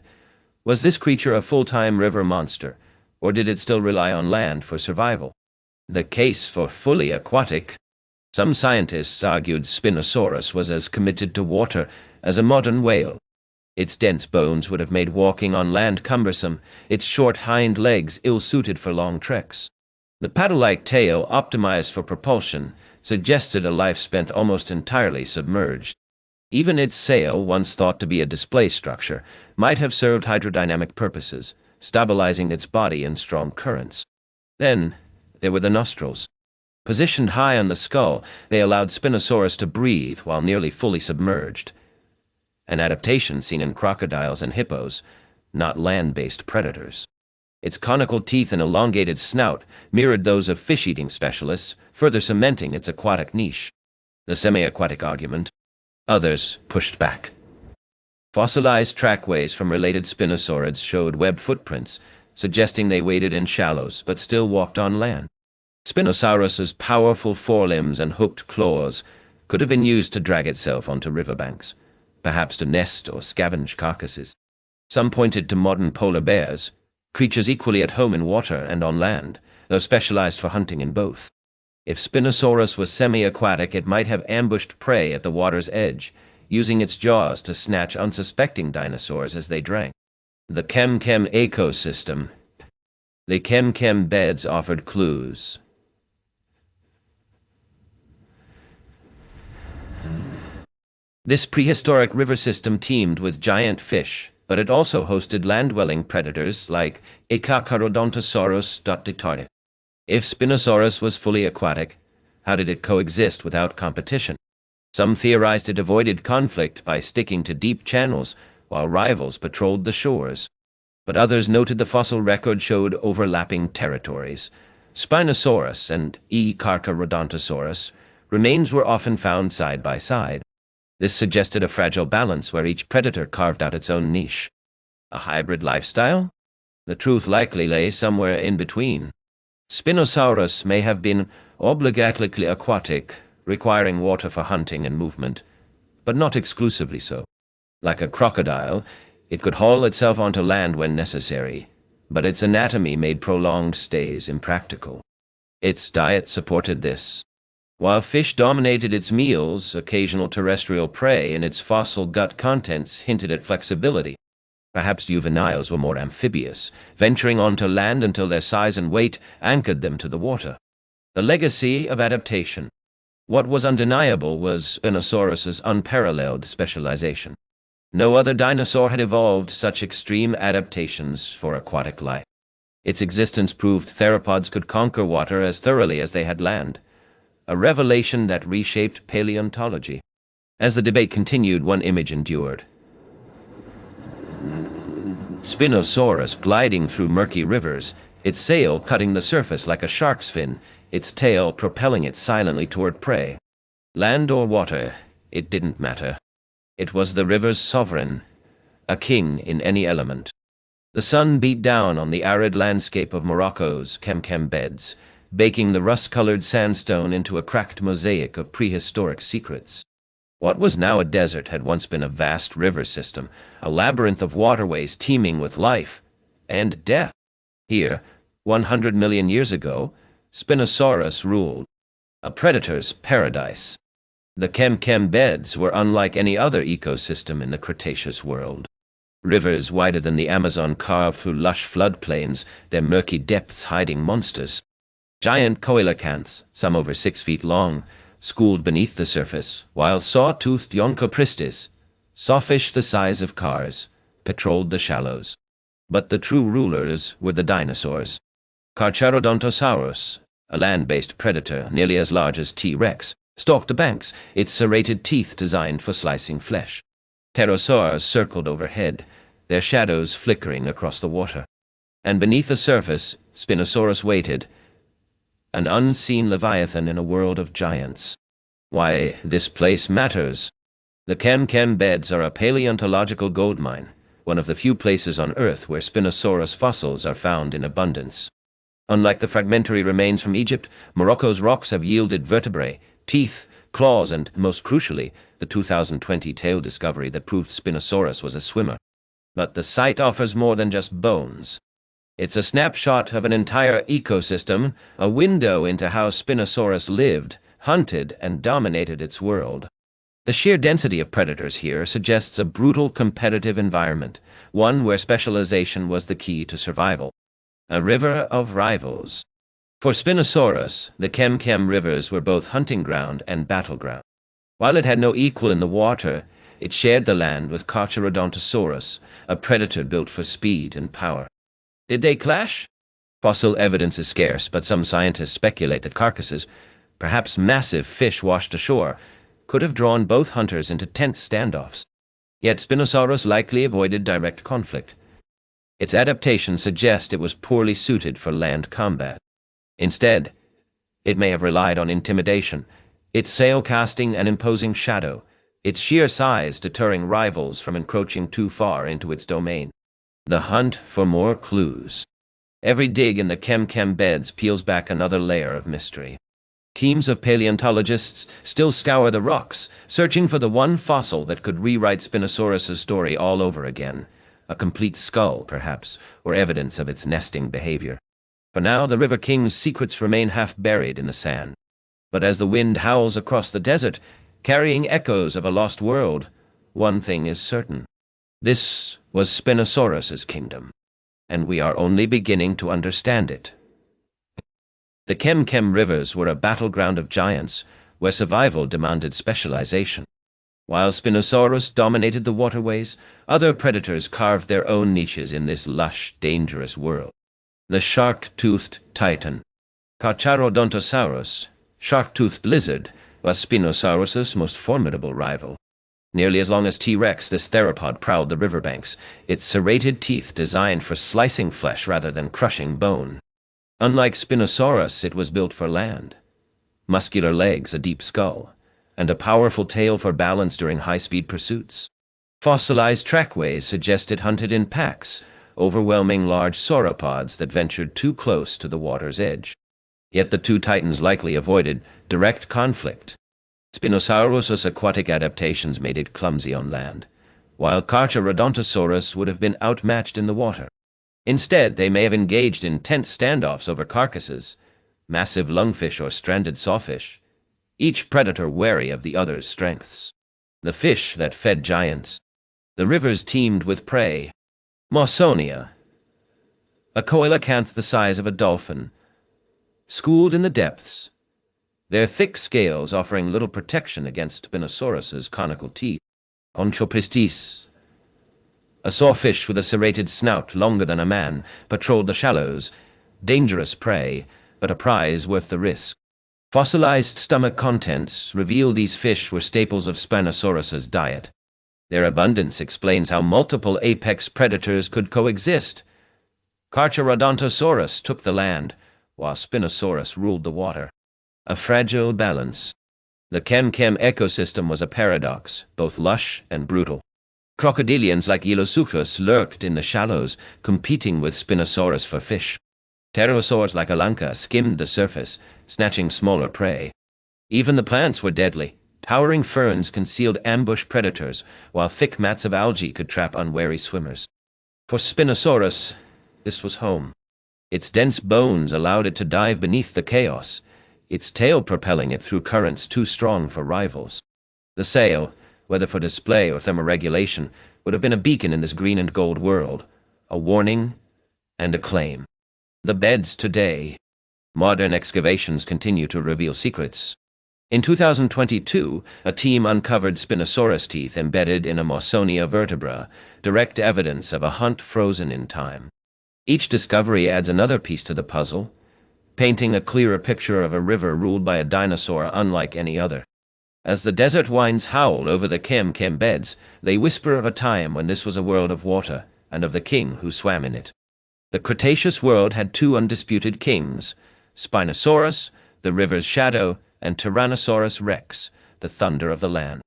Was this creature a full-time river monster, or did it still rely on land for survival? The case for fully aquatic. Some scientists argued Spinosaurus was as committed to water as a modern whale. Its dense bones would have made walking on land cumbersome, its short hind legs ill-suited for long treks. The paddle-like tail, optimized for propulsion, suggested a life spent almost entirely submerged. Even its sail, once thought to be a display structure, might have served hydrodynamic purposes, stabilizing its body in strong currents. Then, there were the nostrils. Positioned high on the skull, they allowed Spinosaurus to breathe while nearly fully submerged. An adaptation seen in crocodiles and hippos, not land-based predators. Its conical teeth and elongated snout mirrored those of fish-eating specialists, further cementing its aquatic niche. The semi-aquatic argument. Others pushed back. Fossilized trackways from related spinosaurids showed webbed footprints, suggesting they waded in shallows but still walked on land. Spinosaurus's powerful forelimbs and hooked claws could have been used to drag itself onto riverbanks, perhaps to nest or scavenge carcasses. Some pointed to modern polar bears, creatures equally at home in water and on land, though specialized for hunting in both. If Spinosaurus was semi-aquatic, it might have ambushed prey at the water's edge, using its jaws to snatch unsuspecting dinosaurs as they drank. The Kem ecosystem. The Kem beds offered clues. This prehistoric river system teemed with giant fish, but it also hosted land-dwelling predators like Carcharodontosaurus. If Spinosaurus was fully aquatic, How did it coexist without competition? Some theorized it avoided conflict by sticking to deep channels, while rivals patrolled the shores. But others noted the fossil record showed overlapping territories. Spinosaurus and E. Carcharodontosaurus remains were often found side by side. This suggested a fragile balance where each predator carved out its own niche. A hybrid lifestyle? The truth likely lay somewhere in between. Spinosaurus may have been obligately aquatic, requiring water for hunting and movement, but not exclusively so. Like a crocodile, it could haul itself onto land when necessary, but its anatomy made prolonged stays impractical. Its diet supported this. While fish dominated its meals, occasional terrestrial prey in its fossil gut contents hinted at flexibility. Perhaps juveniles were more amphibious, venturing onto land until their size and weight anchored them to the water. The legacy of adaptation. What was undeniable was Spinosaurus's unparalleled specialization. No other dinosaur had evolved such extreme adaptations for aquatic life. Its existence proved theropods could conquer water as thoroughly as they had land, a revelation that reshaped paleontology. As the debate continued, one image endured. Spinosaurus gliding through murky rivers, its sail cutting the surface like a shark's fin, its tail propelling it silently toward prey. Land or water, it didn't matter. It was the river's sovereign, a king in any element. The sun beat down on the arid landscape of Morocco's Kem beds, baking the rust-colored sandstone into a cracked mosaic of prehistoric secrets. What was now a desert had once been a vast river system, a labyrinth of waterways teeming with life and death. Here, 100 million years ago, Spinosaurus ruled, a predator's paradise. The Kem beds were unlike any other ecosystem in the Cretaceous world. Rivers wider than the Amazon carved through lush floodplains, their murky depths hiding monsters. Giant coelacanths, some over 6 feet long, schooled beneath the surface, while saw-toothed Yoncopristis, sawfish the size of cars, patrolled the shallows. But the true rulers were the dinosaurs. Carcharodontosaurus, a land-based predator nearly as large as T-Rex, stalked the banks, its serrated teeth designed for slicing flesh. Pterosaurs circled overhead, their shadows flickering across the water. And beneath the surface, Spinosaurus waited, an unseen leviathan in a world of giants. Why, this place matters. The Kem beds are a paleontological goldmine, one of the few places on Earth where Spinosaurus fossils are found in abundance. Unlike the fragmentary remains from Egypt, Morocco's rocks have yielded vertebrae, teeth, claws, and, most crucially, the 2020 tail discovery that proved Spinosaurus was a swimmer. But the site offers more than just bones. It's a snapshot of an entire ecosystem, a window into how Spinosaurus lived, hunted, and dominated its world. The sheer density of predators here suggests a brutal competitive environment, one where specialization was the key to survival. A river of rivals. For Spinosaurus, the Kem rivers were both hunting ground and battleground. While it had no equal in the water, it shared the land with Carcharodontosaurus, a predator built for speed and power. Did they clash? Fossil evidence is scarce, but some scientists speculate that carcasses, perhaps massive fish washed ashore, could have drawn both hunters into tense standoffs. Yet Spinosaurus likely avoided direct conflict. Its adaptations suggest it was poorly suited for land combat. Instead, it may have relied on intimidation, its sail casting an imposing shadow, its sheer size deterring rivals from encroaching too far into its domain. The hunt for more clues. Every dig in the Kem beds peels back another layer of mystery. Teams of paleontologists still scour the rocks, searching for the one fossil that could rewrite Spinosaurus's story all over again. A complete skull, perhaps, or evidence of its nesting behavior. For now, the River King's secrets remain half buried in the sand. But as the wind howls across the desert, carrying echoes of a lost world, one thing is certain. This was Spinosaurus's kingdom, and we are only beginning to understand it. The Kem rivers were a battleground of giants, where survival demanded specialization. While Spinosaurus dominated the waterways, other predators carved their own niches in this lush, dangerous world. The shark-toothed titan, Carcharodontosaurus, shark-toothed lizard was Spinosaurus's most formidable rival. Nearly as long as T-Rex, this theropod prowled the riverbanks, its serrated teeth designed for slicing flesh rather than crushing bone. Unlike Spinosaurus, it was built for land. Muscular legs, a deep skull, and a powerful tail for balance during high-speed pursuits. Fossilized trackways suggest it hunted in packs, overwhelming large sauropods that ventured too close to the water's edge. Yet the two titans likely avoided direct conflict. Spinosaurus's aquatic adaptations made it clumsy on land, while Carcharodontosaurus would have been outmatched in the water. Instead, they may have engaged in tense standoffs over carcasses, massive lungfish or stranded sawfish, each predator wary of the other's strengths. The fish that fed giants. The rivers teemed with prey. Mawsonia, a coelacanth the size of a dolphin, schooled in the depths, their thick scales offering little protection against Spinosaurus's conical teeth. Onchopristis, a sawfish with a serrated snout longer than a man, patrolled the shallows, dangerous prey, but a prize worth the risk. Fossilized stomach contents reveal these fish were staples of Spinosaurus's diet. Their abundance explains how multiple apex predators could coexist. Carcharodontosaurus took the land, while Spinosaurus ruled the water. A fragile balance. The Chem-Chem ecosystem was a paradox, both lush and brutal. Crocodilians like Ilosuchus lurked in the shallows, competing with Spinosaurus for fish. Pterosaurs like Alanka skimmed the surface, snatching smaller prey. Even the plants were deadly. Towering ferns concealed ambush predators, while thick mats of algae could trap unwary swimmers. For Spinosaurus, this was home. Its dense bones allowed it to dive beneath the chaos, its tail propelling it through currents too strong for rivals. The sail, whether for display or thermoregulation, would have been a beacon in this green and gold world, a warning and a claim. The beds today. Modern excavations continue to reveal secrets. In 2022, a team uncovered Spinosaurus teeth embedded in a Mawsonia vertebra, direct evidence of a hunt frozen in time. Each discovery adds another piece to the puzzle, painting a clearer picture of a river ruled by a dinosaur unlike any other. As the desert winds howl over the Chem-Chem beds, they whisper of a time when this was a world of water, and of the king who swam in it. The Cretaceous world had two undisputed kings, Spinosaurus, the river's shadow, and Tyrannosaurus rex, the thunder of the land.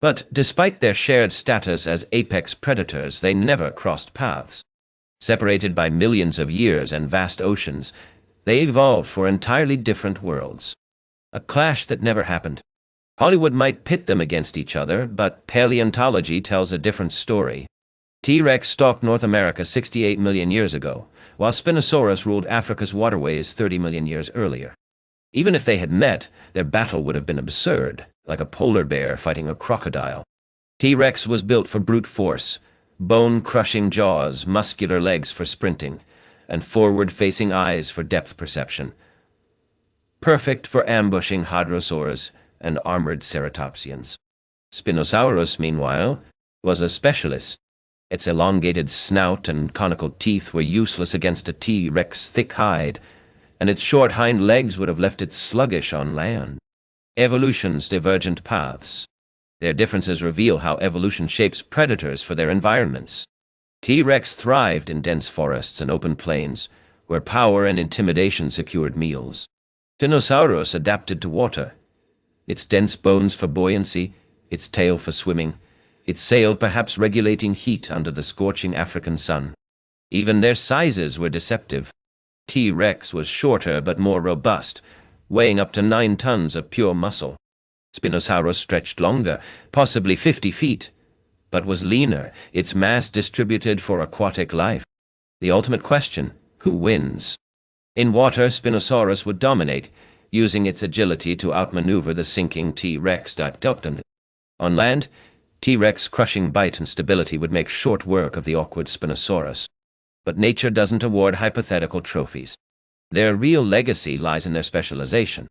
But despite their shared status as apex predators, they never crossed paths. Separated by millions of years and vast oceans, they evolved for entirely different worlds. A clash that never happened. Hollywood might pit them against each other, but paleontology tells a different story. T-Rex stalked North America 68 million years ago, while Spinosaurus ruled Africa's waterways 30 million years earlier. Even if they had met, their battle would have been absurd, like a polar bear fighting a crocodile. T-Rex was built for brute force, bone-crushing jaws, muscular legs for sprinting, and forward-facing eyes for depth perception. Perfect for ambushing hadrosaurs and armored ceratopsians. Spinosaurus, meanwhile, was a specialist. Its elongated snout and conical teeth were useless against a T-Rex thick hide, and its short hind legs would have left it sluggish on land. Evolution's divergent paths. Their differences reveal how evolution shapes predators for their environments. T-Rex thrived in dense forests and open plains, where power and intimidation secured meals. Spinosaurus adapted to water. Its dense bones for buoyancy, its tail for swimming, its sail perhaps regulating heat under the scorching African sun. Even their sizes were deceptive. T-Rex was shorter but more robust, weighing up to 9 tons of pure muscle. Spinosaurus stretched longer, possibly 50 feet, but was leaner, its mass distributed for aquatic life. The ultimate question, who wins? In water, Spinosaurus would dominate, using its agility to outmaneuver the sinking T-Rex. On land, T-Rex crushing bite and stability would make short work of the awkward Spinosaurus. But nature doesn't award hypothetical trophies. Their real legacy lies in their specialization.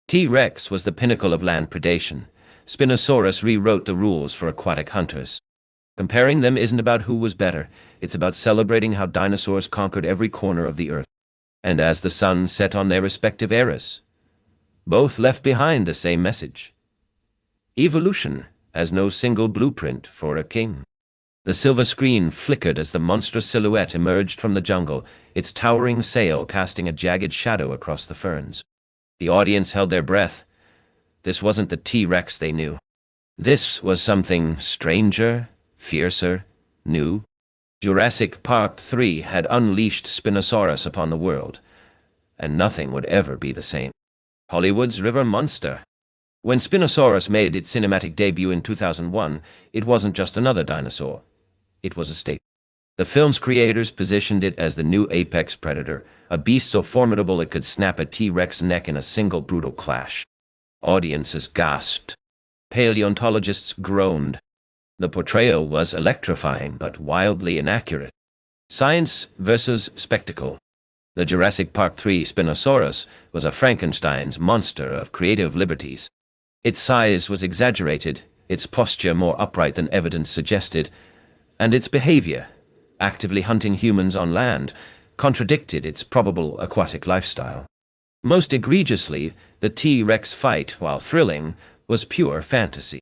T-Rex was the pinnacle of land predation. Spinosaurus rewrote the rules for aquatic hunters. Comparing them isn't about who was better, it's about celebrating how dinosaurs conquered every corner of the earth. And as the sun set on their respective eras, Both left behind the same message. Evolution has no single blueprint for a king. The silver screen flickered as the monstrous silhouette emerged from the jungle, its towering sail casting a jagged shadow across the ferns. The audience held their breath. This wasn't the T-Rex they knew. This was something stranger, fiercer, new. Jurassic Park 3 had unleashed Spinosaurus upon the world, and nothing would ever be the same. Hollywood's river monster. When Spinosaurus made its cinematic debut in 2001, it wasn't just another dinosaur. It was a staple. The film's creators positioned it as the new apex predator, a beast so formidable it could snap a T-Rex neck in a single brutal clash. Audiences gasped. Paleontologists groaned. The portrayal was electrifying but wildly inaccurate. Science versus spectacle. The Jurassic Park 3 Spinosaurus was a Frankenstein's monster of creative liberties. Its size was exaggerated, its posture more upright than evidence suggested, and its behavior, actively hunting humans on land, contradicted its probable aquatic lifestyle. Most egregiously, the T-Rex fight, while thrilling, was pure fantasy.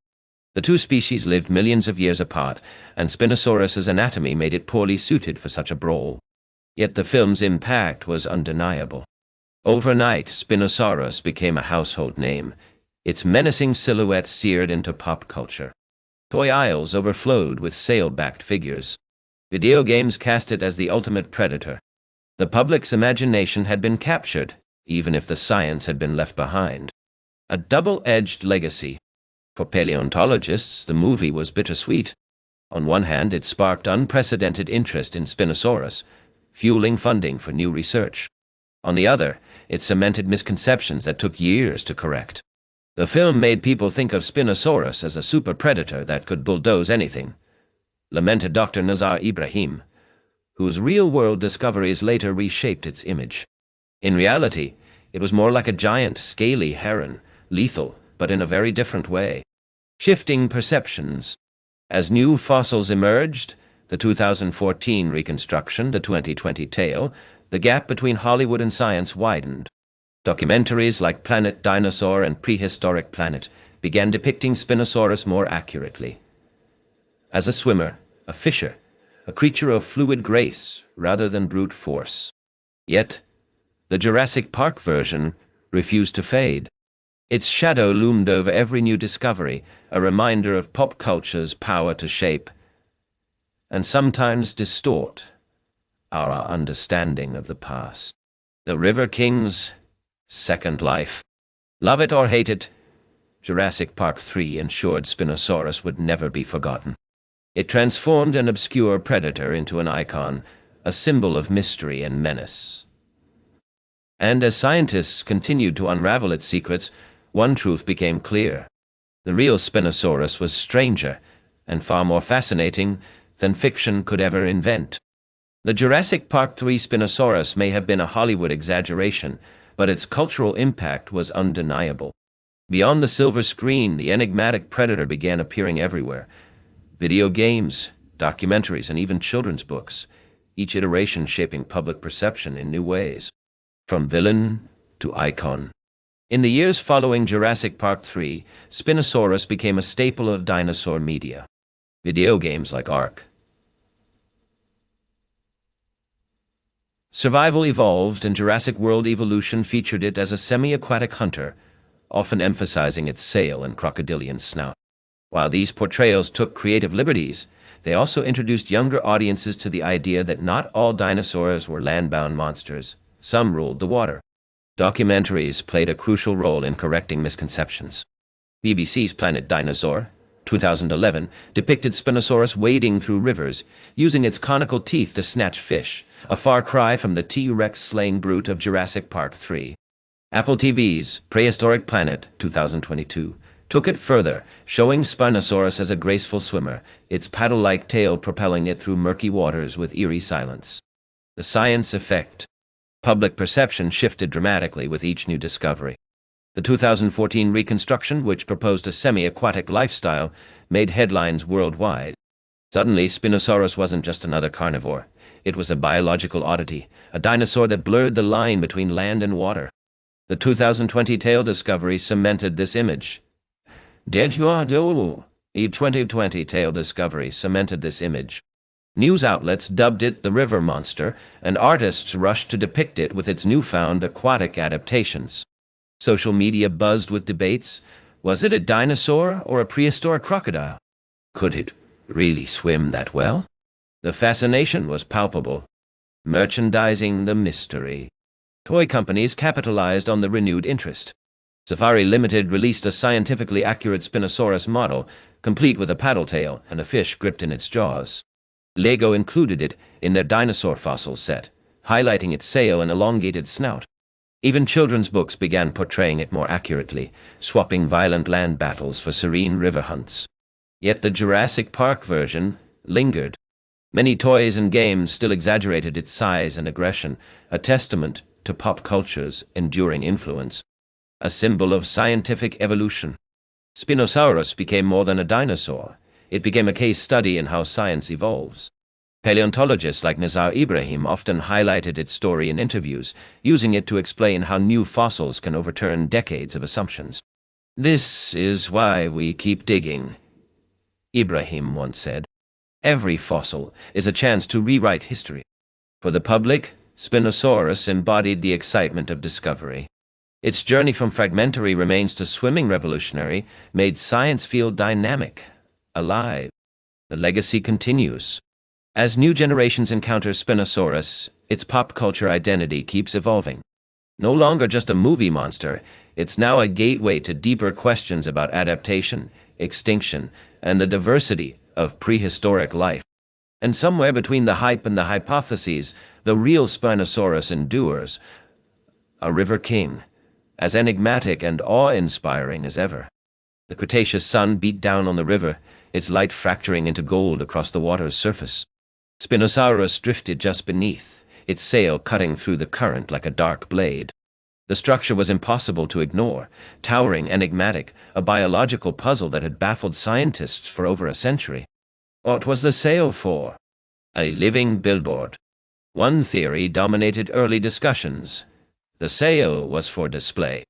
The two species lived millions of years apart, and Spinosaurus's anatomy made it poorly suited for such a brawl. Yet the film's impact was undeniable. Overnight, Spinosaurus became a household name, its menacing silhouette seared into pop culture. Toy aisles overflowed with sale-backed figures. Video games cast it as the ultimate predator. The public's imagination had been captured, even if the science had been left behind. A double-edged legacy. For paleontologists, the movie was bittersweet. On one hand, it sparked unprecedented interest in Spinosaurus, fueling funding for new research. On the other, it cemented misconceptions that took years to correct. The film made people think of Spinosaurus as a super predator that could bulldoze anything, lamented Dr. Nazar Ibrahim, whose real-world discoveries later reshaped its image. In reality, it was more like a giant, scaly heron, lethal, but in a very different way. Shifting perceptions. As new fossils emerged, the 2014 reconstruction, the 2020 tale, the gap between Hollywood and science widened. Documentaries like Planet Dinosaur and Prehistoric Planet began depicting Spinosaurus more accurately. As a swimmer, a fisher, a creature of fluid grace rather than brute force. Yet, the Jurassic Park version refused to fade. Its shadow loomed over every new discovery, a reminder of pop culture's power to shape, and sometimes distort, our understanding of the past. The River King's second life. Love it or hate it, Jurassic Park 3 ensured Spinosaurus would never be forgotten. It transformed an obscure predator into an icon, a symbol of mystery and menace. And as scientists continued to unravel its secrets, one truth became clear. The real Spinosaurus was stranger and far more fascinating than fiction could ever invent. The Jurassic Park 3 Spinosaurus may have been a Hollywood exaggeration, but its cultural impact was undeniable. Beyond the silver screen, the enigmatic predator began appearing everywhere. Video games, documentaries, and even children's books, each iteration shaping public perception in new ways. From villain to icon. In the years following Jurassic Park 3, Spinosaurus became a staple of dinosaur media. Video games like Ark. Survival Evolved and Jurassic World Evolution featured it as a semi-aquatic hunter, often emphasizing its sail and crocodilian snout. While these portrayals took creative liberties, they also introduced younger audiences to the idea that not all dinosaurs were land-bound monsters. Some ruled the water. Documentaries played a crucial role in correcting misconceptions. BBC's Planet Dinosaur, 2011, depicted Spinosaurus wading through rivers, using its conical teeth to snatch fish, a far cry from the T-Rex slaying brute of Jurassic Park 3. Apple TV's Prehistoric Planet, 2022, took it further, showing Spinosaurus as a graceful swimmer, its paddle-like tail propelling it through murky waters with eerie silence. The science effect. Public perception shifted dramatically with each new discovery. The 2014 reconstruction, which proposed a semi-aquatic lifestyle, made headlines worldwide. Suddenly, Spinosaurus wasn't just another carnivore. It was a biological oddity, a dinosaur that blurred the line between land and water. The 2020 tail discovery cemented this image. The 2020 tail discovery cemented this image. News outlets dubbed it the river monster, and artists rushed to depict it with its newfound aquatic adaptations. Social media buzzed with debates. Was it a dinosaur or a prehistoric crocodile? Could it really swim that well? The fascination was palpable. Merchandising the mystery. Toy companies capitalized on the renewed interest. Safari Limited released a scientifically accurate Spinosaurus model, complete with a paddle tail and a fish gripped in its jaws. Lego included it in their dinosaur fossil set, highlighting its sail and elongated snout. Even children's books began portraying it more accurately, swapping violent land battles for serene river hunts. Yet the Jurassic Park version lingered. Many toys and games still exaggerated its size and aggression, a testament to pop culture's enduring influence. A symbol of scientific evolution. Spinosaurus became more than a dinosaur. It became a case study in how science evolves. Paleontologists like Nizar Ibrahim often highlighted its story in interviews, using it to explain how new fossils can overturn decades of assumptions. "This is why we keep digging," Ibrahim once said. Every fossil is a chance to rewrite history. For the public, Spinosaurus embodied the excitement of discovery. Its journey from fragmentary remains to swimming revolutionary made science feel dynamic, alive. The legacy continues. As new generations encounter Spinosaurus, its pop culture identity keeps evolving. No longer just a movie monster, it's now a gateway to deeper questions about adaptation, extinction, and the diversity of prehistoric life. And somewhere between the hype and the hypotheses, the real Spinosaurus endures. A river king, as enigmatic and awe-inspiring as ever. The Cretaceous sun beat down on the river, its light fracturing into gold across the water's surface. Spinosaurus drifted just beneath, its sail cutting through the current like a dark blade. The structure was impossible to ignore, towering, enigmatic, a biological puzzle that had baffled scientists for over a century. What was the sail for? A living billboard. One theory dominated early discussions. The sail was for display.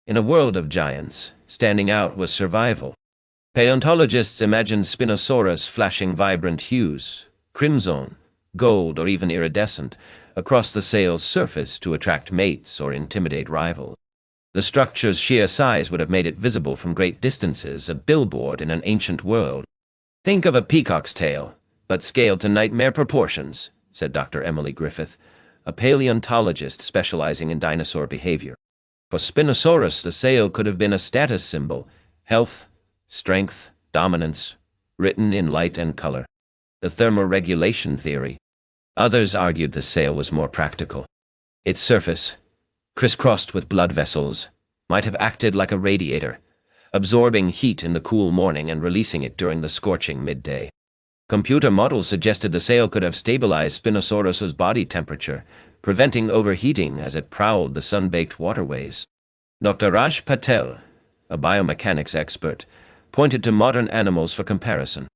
In a world of giants, standing out was survival. Paleontologists imagined Spinosaurus flashing vibrant hues, crimson, gold, or even iridescent, across the sail's surface to attract mates or intimidate rivals. The structure's sheer size would have made it visible from great distances, a billboard in an ancient world. "Think of a peacock's tail, but scaled to nightmare proportions," said Dr. Emily Griffith, a paleontologist specializing in dinosaur behavior. For Spinosaurus, the sail could have been a status symbol, health, strength, dominance, written in light and color. The thermoregulation theory. Others argued the sail was more practical. Its surface, crisscrossed with blood vessels, might have acted like a radiator, absorbing heat in the cool morning and releasing it during the scorching midday. Computer models suggested the sail could have stabilized Spinosaurus's body temperature, preventing overheating as it prowled the sun-baked waterways. Dr. Raj Patel, a biomechanics expert, pointed to modern animals for comparison.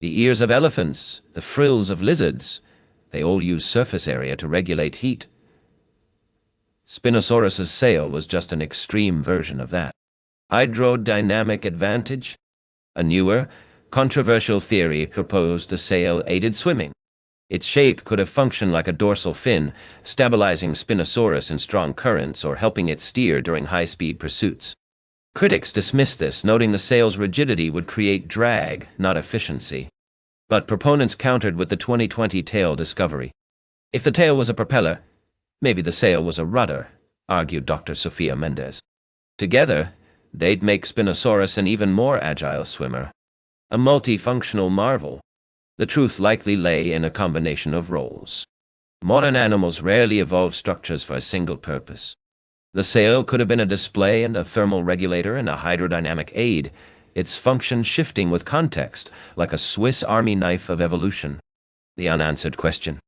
The ears of elephants, the frills of lizards, they all use surface area to regulate heat. Spinosaurus's sail was just an extreme version of that. Hydrodynamic advantage? A newer, controversial theory proposed the sail aided swimming. Its shape could have functioned like a dorsal fin, stabilizing Spinosaurus in strong currents or helping it steer during high-speed pursuits. Critics dismissed this, noting the sail's rigidity would create drag, not efficiency. But proponents countered with the 2020 tail discovery. If the tail was a propeller, maybe the sail was a rudder, argued Dr. Sofia Mendez. Together, they'd make Spinosaurus an even more agile swimmer. A multifunctional marvel. The truth likely lay in a combination of roles. Modern animals rarely evolve structures for a single purpose. The sail could have been a display and a thermal regulator and a hydrodynamic aid, its function shifting with context, like a Swiss Army knife of evolution. The unanswered question.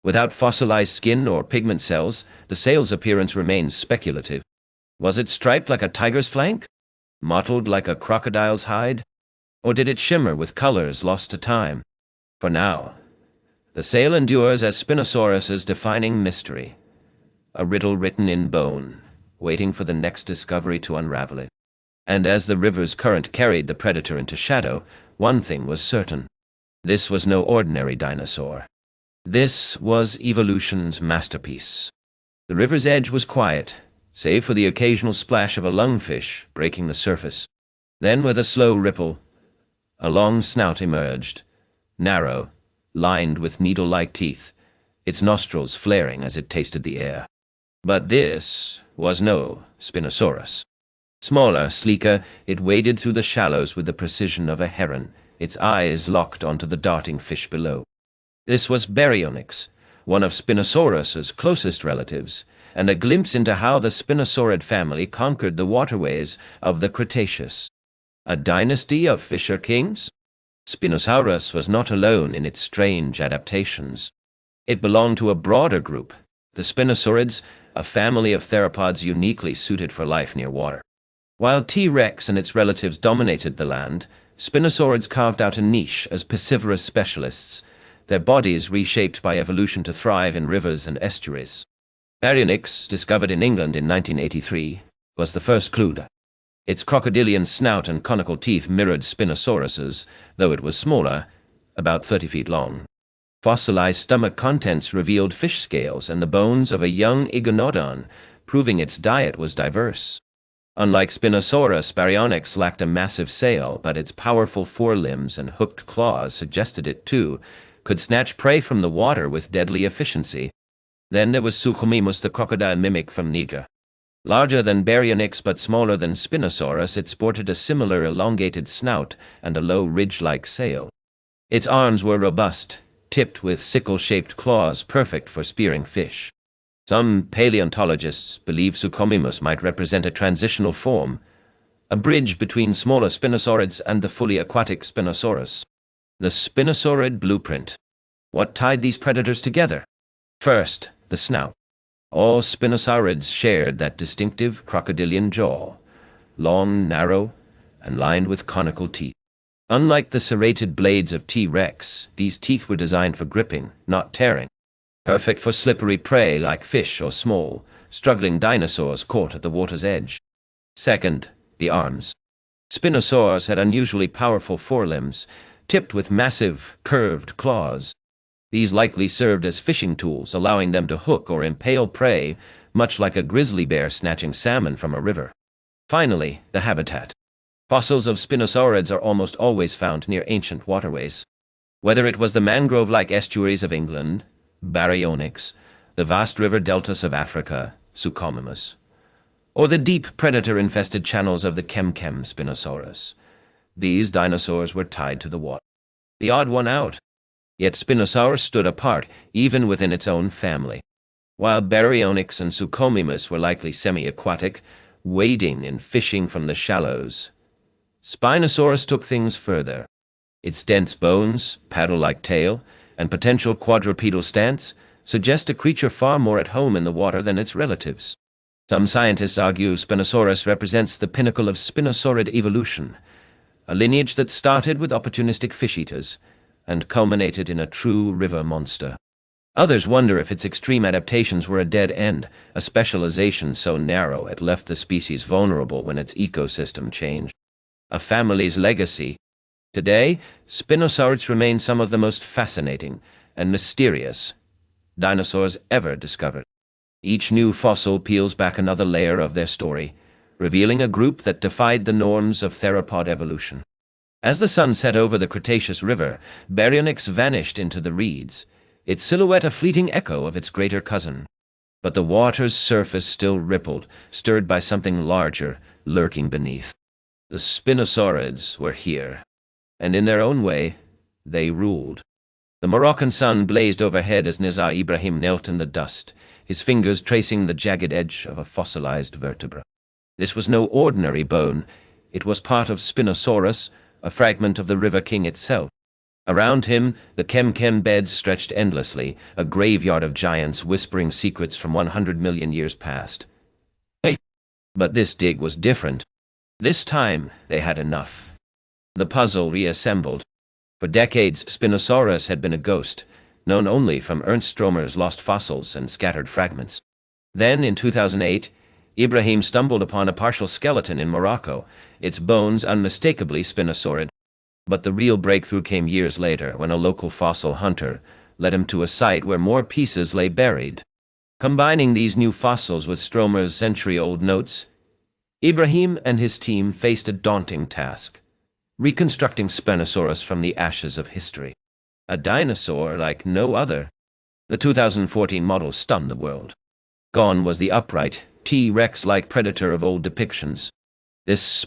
Without fossilized skin or pigment cells, the sail's appearance remains speculative. Was it striped like a tiger's flank? Mottled like a crocodile's hide? Or did it shimmer with colors lost to time? For now, the sail endures as Spinosaurus's defining mystery, a riddle written in bone, waiting for the next discovery to unravel it. And as the river's current carried the predator into shadow, one thing was certain. This was no ordinary dinosaur. This was evolution's masterpiece. The river's edge was quiet, save for the occasional splash of a lungfish breaking the surface. Then, with a slow ripple, a long snout emerged, narrow, lined with needle-like teeth, its nostrils flaring as it tasted the air. But this was no Spinosaurus. Smaller, sleeker, it waded through the shallows with the precision of a heron, its eyes locked onto the darting fish below. This was Baryonyx, one of Spinosaurus's closest relatives, and a glimpse into how the Spinosaurid family conquered the waterways of the Cretaceous. A dynasty of fisher kings? Spinosaurus was not alone in its strange adaptations. It belonged to a broader group, the Spinosaurids, a family of theropods uniquely suited for life near water. While T-Rex and its relatives dominated the land, Spinosaurids carved out a niche as piscivorous specialists, their bodies reshaped by evolution to thrive in rivers and estuaries. Baryonyx, discovered in England in 1983, was the first clue. Its crocodilian snout and conical teeth mirrored Spinosaurus's, though it was smaller, about 30 feet long. Fossilized stomach contents revealed fish scales and the bones of a young iguanodon, proving its diet was diverse. Unlike Spinosaurus, Baryonyx lacked a massive sail, but its powerful forelimbs and hooked claws suggested it, too, could snatch prey from the water with deadly efficiency. Then there was Suchomimus, the crocodile mimic from Niger. Larger than Baryonyx but smaller than Spinosaurus, it sported a similar elongated snout and a low ridge-like sail. Its arms were robust, tipped with sickle-shaped claws perfect for spearing fish. Some paleontologists believe Suchomimus might represent a transitional form, a bridge between smaller Spinosaurids and the fully aquatic Spinosaurus. The Spinosaurid blueprint. What tied these predators together? First, the snout. All Spinosaurids shared that distinctive crocodilian jaw, long, narrow, and lined with conical teeth. Unlike the serrated blades of T-Rex, these teeth were designed for gripping, not tearing. Perfect for slippery prey like fish or small, struggling dinosaurs caught at the water's edge. Second, the arms. Spinosaurus had unusually powerful forelimbs, tipped with massive, curved claws. These likely served as fishing tools, allowing them to hook or impale prey, much like a grizzly bear snatching salmon from a river. Finally, the habitat. Fossils of Spinosaurids are almost always found near ancient waterways. Whether it was the mangrove-like estuaries of England, Baryonyx, the vast river deltas of Africa, Suchomimus, or the deep predator-infested channels of the Chemchem Spinosaurus, these dinosaurs were tied to the water. The odd one out. Yet Spinosaurus stood apart, even within its own family. While Baryonyx and Suchomimus were likely semi-aquatic, wading and fishing from the shallows, Spinosaurus took things further. Its dense bones, paddle-like tail, and potential quadrupedal stance suggest a creature far more at home in the water than its relatives. Some scientists argue Spinosaurus represents the pinnacle of Spinosaurid evolution, a lineage that started with opportunistic fish-eaters and culminated in a true river monster. Others wonder if its extreme adaptations were a dead end, a specialization so narrow it left the species vulnerable when its ecosystem changed. A family's legacy. Today, Spinosaurids remain some of the most fascinating and mysterious dinosaurs ever discovered. Each new fossil peels back another layer of their story, revealing a group that defied the norms of theropod evolution. As the sun set over the Cretaceous River, Baryonyx vanished into the reeds, its silhouette a fleeting echo of its greater cousin. But the water's surface still rippled, stirred by something larger lurking beneath. The Spinosaurids were here, and in their own way, they ruled. The Moroccan sun blazed overhead as Nizar Ibrahim knelt in the dust, his fingers tracing the jagged edge of a fossilized vertebra. This was no ordinary bone. It was part of Spinosaurus, a fragment of the River King itself. Around him, the Chemchem beds stretched endlessly, a graveyard of giants whispering secrets from 100 million years past. But this dig was different. This time, they had enough. The puzzle reassembled. For decades, Spinosaurus had been a ghost, known only from Ernst Stromer's lost fossils and scattered fragments. Then, in 2008, Ibrahim stumbled upon a partial skeleton in Morocco, its bones unmistakably spinosaurid. But the real breakthrough came years later when a local fossil hunter led him to a site where more pieces lay buried. Combining these new fossils with Stromer's century-old notes, Ibrahim and his team faced a daunting task: reconstructing Spinosaurus from the ashes of history. A dinosaur like no other. The 2014 model stunned the world. Gone was the upright, T-Rex-like predator of old depictions. This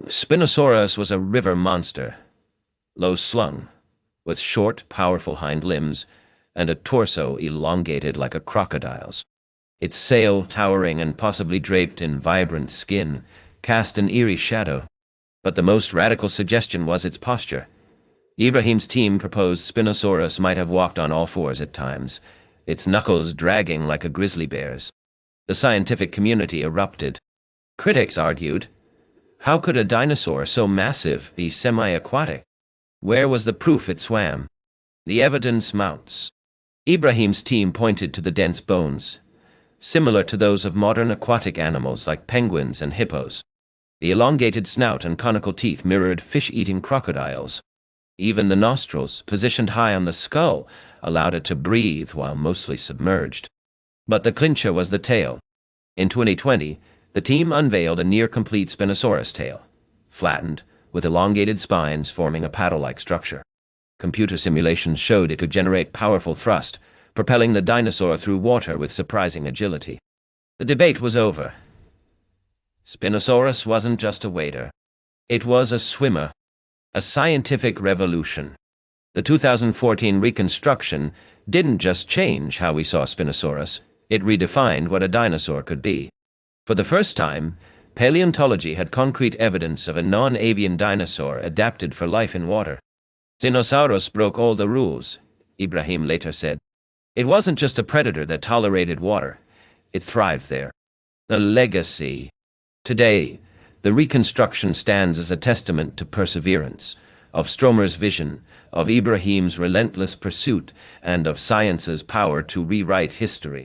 Spinosaurus was a river monster, low-slung, with short, powerful hind limbs and a torso elongated like a crocodile's. Its sail, towering and possibly draped in vibrant skin, cast an eerie shadow. But the most radical suggestion was its posture. Ibrahim's team proposed Spinosaurus might have walked on all fours at times, its knuckles dragging like a grizzly bear's. The scientific community erupted. Critics argued, how could a dinosaur so massive be semi-aquatic? Where was the proof it swam? The evidence mounts. Ibrahim's team pointed to the dense bones, similar to those of modern aquatic animals like penguins and hippos. The elongated snout and conical teeth mirrored fish-eating crocodiles. Even the nostrils, positioned high on the skull, allowed it to breathe while mostly submerged. But the clincher was the tail. In 2020, the team unveiled a near-complete Spinosaurus tail, flattened, with elongated spines forming a paddle-like structure. Computer simulations showed it could generate powerful thrust, propelling the dinosaur through water with surprising agility. The debate was over. Spinosaurus wasn't just a wader. It was a swimmer. A scientific revolution. The 2014 reconstruction didn't just change how we saw Spinosaurus, it redefined what a dinosaur could be. For the first time, paleontology had concrete evidence of a non-avian dinosaur adapted for life in water. Dinosaurs broke all the rules, Ibrahim later said. It wasn't just a predator that tolerated water, it thrived there. The legacy. Today, the reconstruction stands as a testament to perseverance, of Stromer's vision, of Ibrahim's relentless pursuit, and of science's power to rewrite history.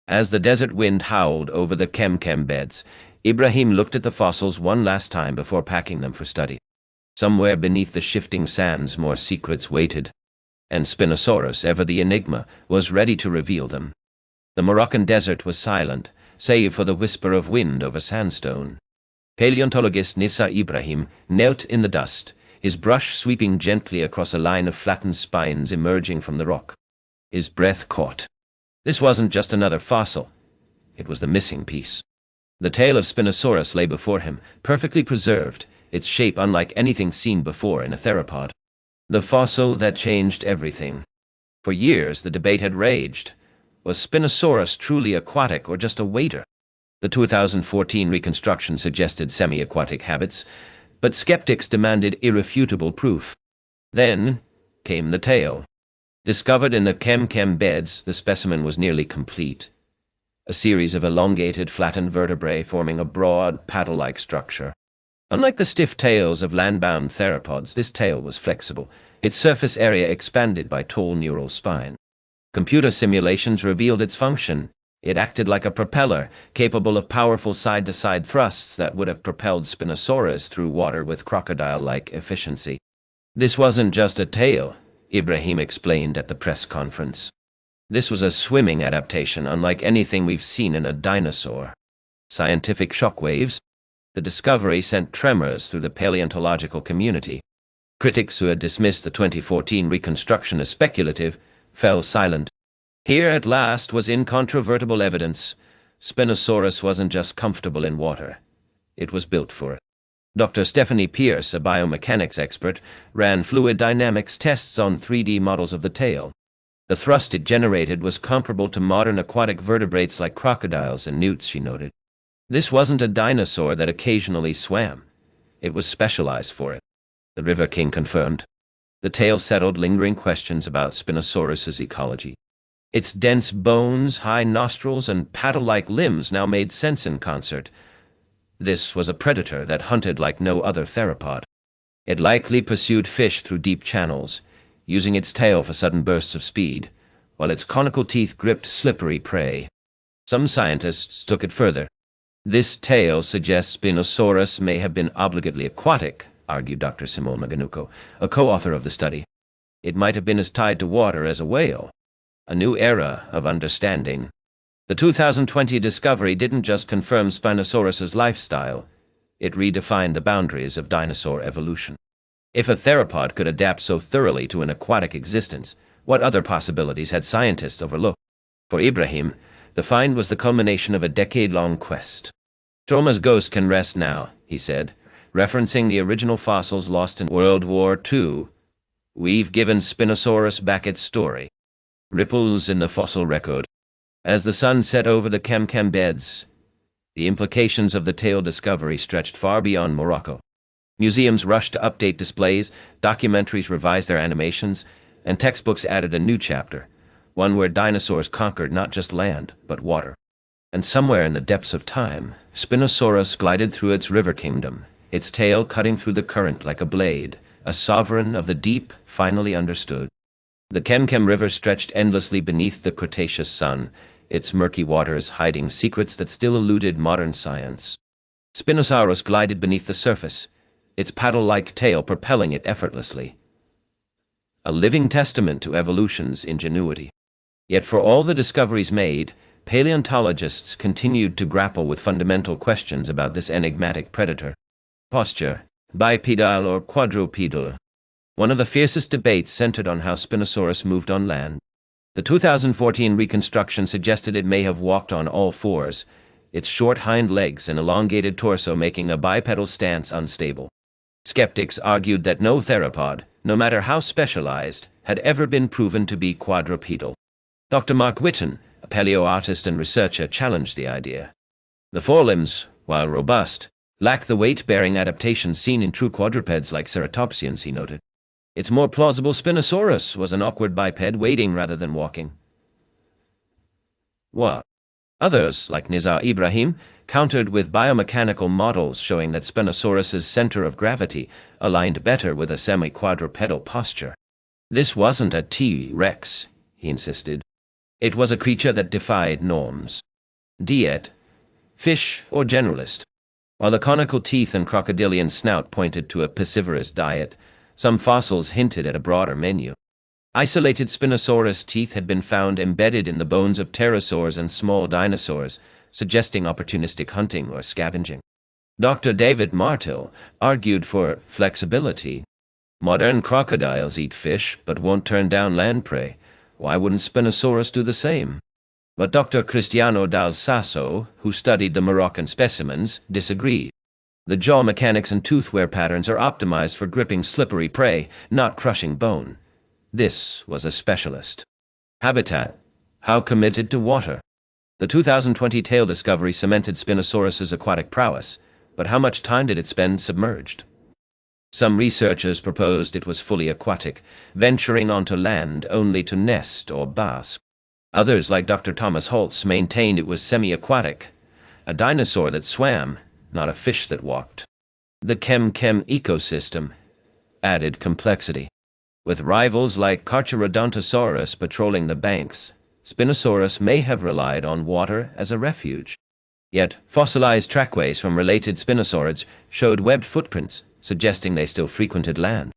As the desert wind howled over the Kem beds, Ibrahim looked at the fossils one last time before packing them for study. Somewhere beneath the shifting sands more secrets waited, and Spinosaurus, ever the enigma, was ready to reveal them. The Moroccan desert was silent, save for the whisper of wind over sandstone. Paleontologist Nissa Ibrahim knelt in the dust, his brush sweeping gently across a line of flattened spines emerging from the rock. His breath caught. This wasn't just another fossil. It was the missing piece. The tail of Spinosaurus lay before him, perfectly preserved, its shape unlike anything seen before in a theropod. The fossil that changed everything. For years the debate had raged. Was Spinosaurus truly aquatic or just a wader? The 2014 reconstruction suggested semi-aquatic habits, but skeptics demanded irrefutable proof. Then came the tail. Discovered in the Kem beds, the specimen was nearly complete. A series of elongated, flattened vertebrae forming a broad, paddle-like structure. Unlike the stiff tails of land-bound theropods, this tail was flexible, its surface area expanded by tall neural spine. Computer simulations revealed its function. It acted like a propeller, capable of powerful side-to-side thrusts that would have propelled Spinosaurus through water with crocodile-like efficiency. This wasn't just a tail, Ibrahim explained at the press conference. This was a swimming adaptation unlike anything we've seen in a dinosaur. Scientific shockwaves. The discovery sent tremors through the paleontological community. Critics who had dismissed the 2014 reconstruction as speculative fell silent. Here at last was incontrovertible evidence. Spinosaurus wasn't just comfortable in water. It was built for it. Dr. Stephanie Pierce, a biomechanics expert, ran fluid dynamics tests on 3D models of the tail. The thrust it generated was comparable to modern aquatic vertebrates like crocodiles and newts, she noted. This wasn't a dinosaur that occasionally swam. It was specialized for it. The River King confirmed. The tail settled lingering questions about Spinosaurus's ecology. Its dense bones, high nostrils, and paddle-like limbs now made sense in concert. This was a predator that hunted like no other theropod. It likely pursued fish through deep channels, using its tail for sudden bursts of speed, while its conical teeth gripped slippery prey. Some scientists took it further. This tale suggests Spinosaurus may have been obligately aquatic, argued Dr. Simone Maganuco, a co-author of the study. It might have been as tied to water as a whale. A new era of understanding. The 2020 discovery didn't just confirm Spinosaurus's lifestyle, it redefined the boundaries of dinosaur evolution. If a theropod could adapt so thoroughly to an aquatic existence, what other possibilities had scientists overlooked? For Ibrahim, the find was the culmination of a decade-long quest. Troma's ghost can rest now, he said, referencing the original fossils lost in World War II. We've given Spinosaurus back its story. Ripples in the fossil record. As the sun set over the Kem beds, the implications of the tale discovery stretched far beyond Morocco. Museums rushed to update displays, documentaries revised their animations, and textbooks added a new chapter, one where dinosaurs conquered not just land, but water. And somewhere in the depths of time, Spinosaurus glided through its river kingdom, its tail cutting through the current like a blade, a sovereign of the deep finally understood. The Kem River stretched endlessly beneath the Cretaceous sun, its murky waters hiding secrets that still eluded modern science. Spinosaurus glided beneath the surface, its paddle-like tail propelling it effortlessly. A living testament to evolution's ingenuity. Yet for all the discoveries made, paleontologists continued to grapple with fundamental questions about this enigmatic predator. Posture, bipedal or quadrupedal. One of the fiercest debates centered on how Spinosaurus moved on land. The 2014 reconstruction suggested it may have walked on all fours, its short hind legs and elongated torso making a bipedal stance unstable. Skeptics argued that no theropod, no matter how specialized, had ever been proven to be quadrupedal. Dr. Mark Whitten, a paleoartist and researcher, challenged the idea. The forelimbs, while robust, lack the weight-bearing adaptation seen in true quadrupeds like ceratopsians, he noted. It's more plausible Spinosaurus was an awkward biped waiting rather than walking. What? Others, like Nizar Ibrahim, countered with biomechanical models showing that Spinosaurus's center of gravity aligned better with a semi-quadrupedal posture. This wasn't a T-Rex, he insisted. It was a creature that defied norms. Diet, fish or generalist. While the conical teeth and crocodilian snout pointed to a piscivorous diet, some fossils hinted at a broader menu. Isolated Spinosaurus teeth had been found embedded in the bones of pterosaurs and small dinosaurs, suggesting opportunistic hunting or scavenging. Dr. David Martel argued for flexibility. Modern crocodiles eat fish but won't turn down land prey. Why wouldn't Spinosaurus do the same? But Dr. Cristiano Dal Sasso, who studied the Moroccan specimens, disagreed. The jaw mechanics and tooth wear patterns are optimized for gripping slippery prey, not crushing bone. This was a specialist. Habitat. How committed to water? The 2020 tail discovery cemented Spinosaurus's aquatic prowess, but how much time did it spend submerged? Some researchers proposed it was fully aquatic, venturing onto land only to nest or bask. Others, like Dr. Thomas Holtz, maintained it was semi-aquatic, a dinosaur that swam, not a fish that walked. The Kem ecosystem added complexity. With rivals like Carcharodontosaurus patrolling the banks, Spinosaurus may have relied on water as a refuge. Yet, fossilized trackways from related spinosaurids showed webbed footprints, suggesting they still frequented land.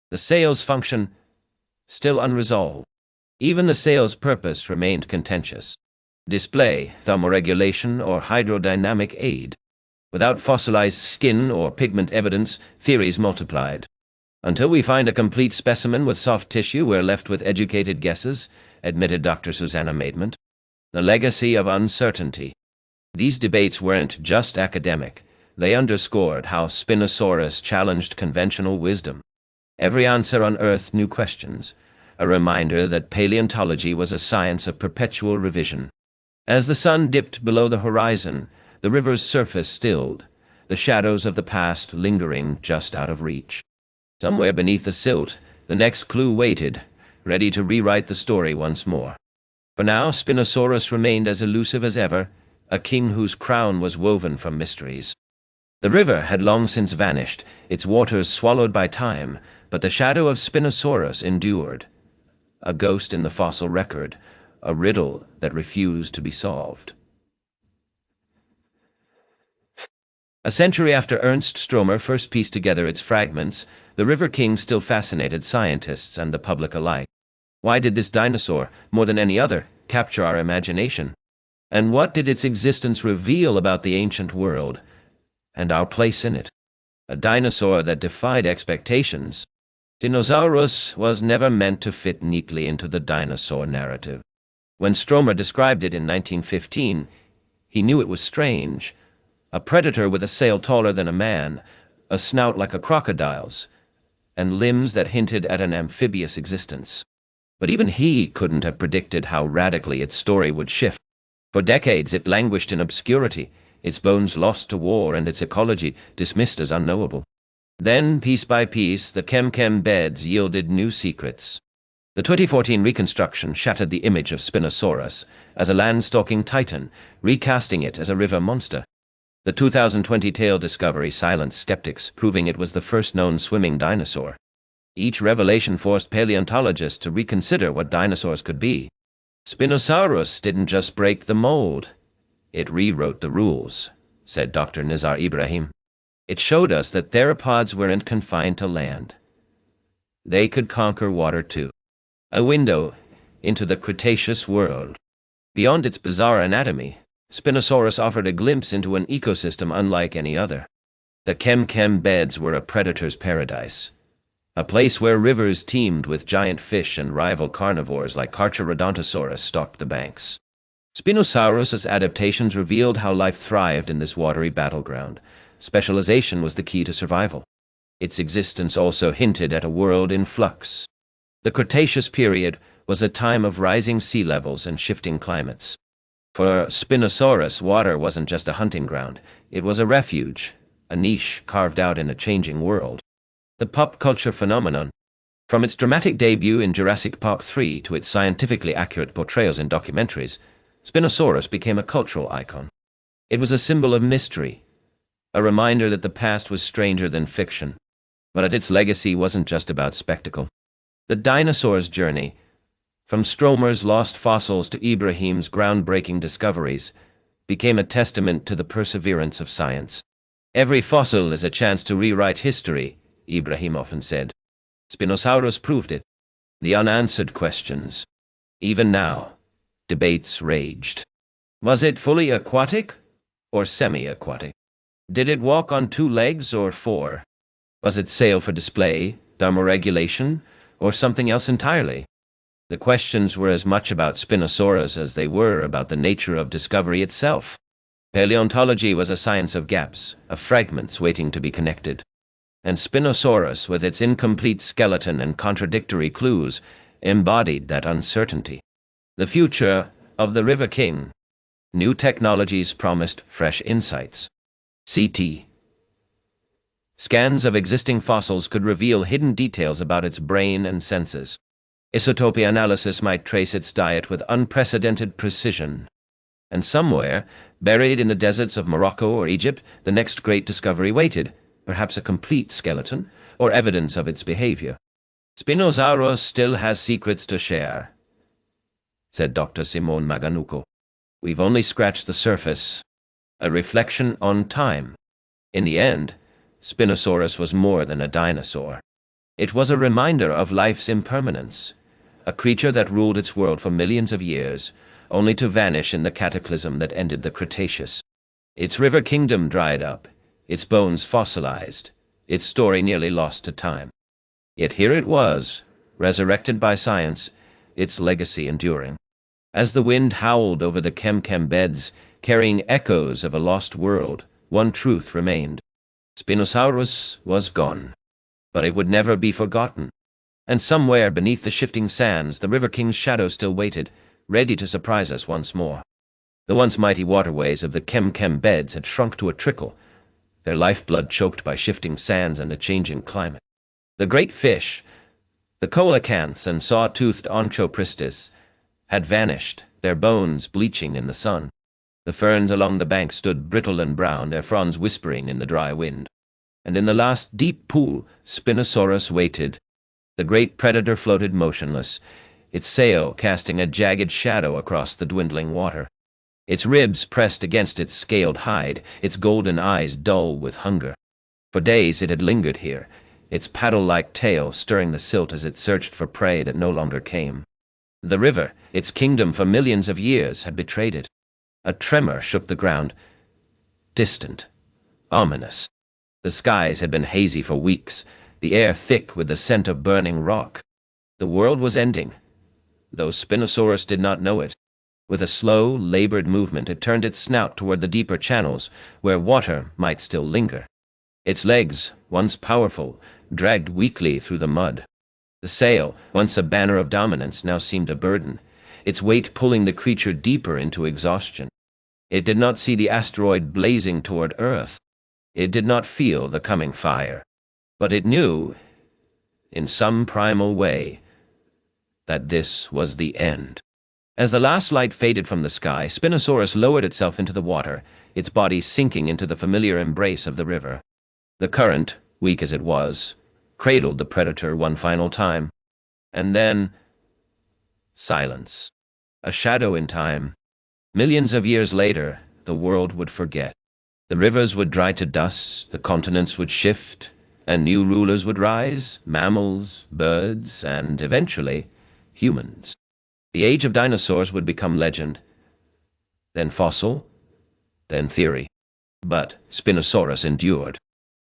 The sail's function, still unresolved. Even the sail's purpose remained contentious. Display, thermoregulation, or hydrodynamic aid. Without fossilized skin or pigment evidence, theories multiplied. Until we find a complete specimen with soft tissue, we're left with educated guesses, admitted Dr. Susanna Maidment. The legacy of uncertainty. These debates weren't just academic. They underscored how Spinosaurus challenged conventional wisdom. Every answer unearthed new questions, a reminder that paleontology was a science of perpetual revision. As the sun dipped below the horizon, the river's surface stilled, the shadows of the past lingering just out of reach. Somewhere beneath the silt, the next clue waited, ready to rewrite the story once more. For now, Spinosaurus remained as elusive as ever, a king whose crown was woven from mysteries. The river had long since vanished, its waters swallowed by time, but the shadow of Spinosaurus endured. A ghost in the fossil record, a riddle that refused to be solved. A century after Ernst Stromer first pieced together its fragments, the River King still fascinated scientists and the public alike. Why did this dinosaur, more than any other, capture our imagination? And what did its existence reveal about the ancient world and our place in it? A dinosaur that defied expectations. Spinosaurus was never meant to fit neatly into the dinosaur narrative. When Stromer described it in 1915, he knew it was strange. A predator with a sail taller than a man, a snout like a crocodile's, and limbs that hinted at an amphibious existence. But even he couldn't have predicted how radically its story would shift. For decades it languished in obscurity, its bones lost to war and its ecology dismissed as unknowable. Then, piece by piece, the Chem beds yielded new secrets. The 2014 reconstruction shattered the image of Spinosaurus as a land-stalking titan, recasting it as a river monster. The 2020 tail discovery silenced skeptics, proving it was the first known swimming dinosaur. Each revelation forced paleontologists to reconsider what dinosaurs could be. Spinosaurus didn't just break the mold. It rewrote the rules, said Dr. Nizar Ibrahim. It showed us that theropods weren't confined to land. They could conquer water too. A window into the Cretaceous world. Beyond its bizarre anatomy, Spinosaurus offered a glimpse into an ecosystem unlike any other. The Chem beds were a predator's paradise, a place where rivers teemed with giant fish and rival carnivores like Carcharodontosaurus stalked the banks. Spinosaurus's adaptations revealed how life thrived in this watery battleground. Specialization was the key to survival. Its existence also hinted at a world in flux. The Cretaceous period was a time of rising sea levels and shifting climates. For Spinosaurus, water wasn't just a hunting ground. It was a refuge, a niche carved out in a changing world. The pop culture phenomenon, from its dramatic debut in Jurassic Park 3 to its scientifically accurate portrayals in documentaries, Spinosaurus became a cultural icon. It was a symbol of mystery, a reminder that the past was stranger than fiction. But its legacy wasn't just about spectacle. The dinosaur's journey, from Stromer's lost fossils to Ibrahim's groundbreaking discoveries, became a testament to the perseverance of science. Every fossil is a chance to rewrite history, Ibrahim often said. Spinosaurus proved it. The unanswered questions. Even now, debates raged. Was it fully aquatic or semi-aquatic? Did it walk on 2 legs or 4? Was it sail for display, thermoregulation, or something else entirely? The questions were as much about Spinosaurus as they were about the nature of discovery itself. Paleontology was a science of gaps, of fragments waiting to be connected. And Spinosaurus, with its incomplete skeleton and contradictory clues, embodied that uncertainty. The future of the River King. New technologies promised fresh insights. CT. Scans of existing fossils could reveal hidden details about its brain and senses. Isotopy analysis might trace its diet with unprecedented precision. And somewhere, buried in the deserts of Morocco or Egypt, the next great discovery waited, perhaps a complete skeleton, or evidence of its behavior. Spinosaurus still has secrets to share, said Dr. Simone Maganuco. We've only scratched the surface. A reflection on time. In the end, Spinosaurus was more than a dinosaur. It was a reminder of life's impermanence, a creature that ruled its world for millions of years, only to vanish in the cataclysm that ended the Cretaceous. Its river kingdom dried up, its bones fossilized, its story nearly lost to time. Yet here it was, resurrected by science, its legacy enduring. As the wind howled over the Chem beds, carrying echoes of a lost world, one truth remained. Spinosaurus was gone, but it would never be forgotten. And somewhere beneath the shifting sands, the River King's shadow still waited, ready to surprise us once more. The once mighty waterways of the Chem beds had shrunk to a trickle, their lifeblood choked by shifting sands and a changing climate. The great fish, the coelacanths and saw-toothed Onchopristis, had vanished, their bones bleaching in the sun. The ferns along the bank stood brittle and brown, their fronds whispering in the dry wind. And in the last deep pool, Spinosaurus waited. The great predator floated motionless, its sail casting a jagged shadow across the dwindling water. its ribs pressed against its scaled hide, its golden eyes dull with hunger. For days it had lingered here, its paddle-like tail stirring the silt as it searched for prey that no longer came. The river, its kingdom for millions of years, had betrayed it. A tremor shook the ground, distant, ominous. The skies had been hazy for weeks, the air thick with the scent of burning rock. The world was ending, though Spinosaurus did not know it. With a slow, labored movement, it turned its snout toward the deeper channels, where water might still linger. Its legs, once powerful, dragged weakly through the mud. The sail, once a banner of dominance, now seemed a burden, its weight pulling the creature deeper into exhaustion. It did not see the asteroid blazing toward Earth. It did not feel the coming fire. But it knew, in some primal way, that this was the end. As the last light faded from the sky, Spinosaurus lowered itself into the water, its body sinking into the familiar embrace of the river. The current, weak as it was, cradled the predator one final time. And then, silence. A shadow in time. Millions of years later, the world would forget. The rivers would dry to dust, the continents would shift, and new rulers would rise, mammals, birds, and eventually, humans. The age of dinosaurs would become legend, then fossil, then theory. But Spinosaurus endured.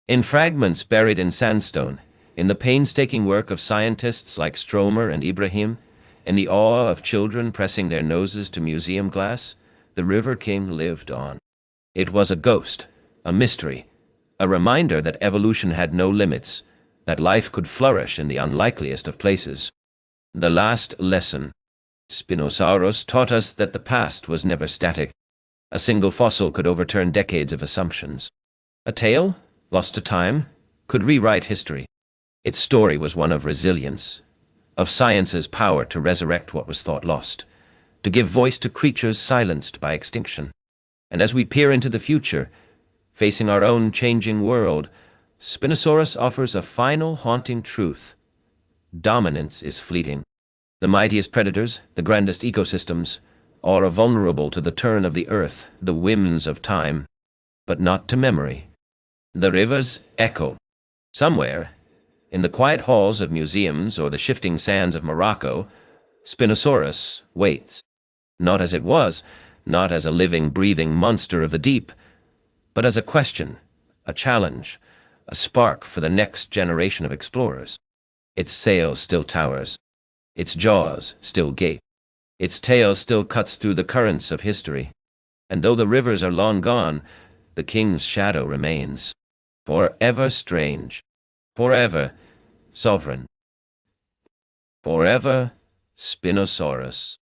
In fragments buried in sandstone, in the painstaking work of scientists like Stromer and Ibrahim, in the awe of children pressing their noses to museum glass, the River King lived on. It was a ghost, a mystery, a reminder that evolution had no limits, that life could flourish in the unlikeliest of places. The last lesson. Spinosaurus taught us that the past was never static. A single fossil could overturn decades of assumptions. A tale, lost to time, could rewrite history. Its story was one of resilience, of science's power to resurrect what was thought lost, to give voice to creatures silenced by extinction. And as we peer into the future, facing our own changing world, Spinosaurus offers a final haunting truth. Dominance is fleeting. The mightiest predators, the grandest ecosystems, are vulnerable to the turn of the earth, the whims of time, but not to memory. The rivers echo. Somewhere, in the quiet halls of museums or the shifting sands of Morocco, Spinosaurus waits. Not as it was, not as a living, breathing monster of the deep, but as a question, a challenge, a spark for the next generation of explorers. Its sail still towers. Its jaws still gape. Its tail still cuts through the currents of history. And though the rivers are long gone, the king's shadow remains. Forever strange. Forever sovereign. Forever Spinosaurus.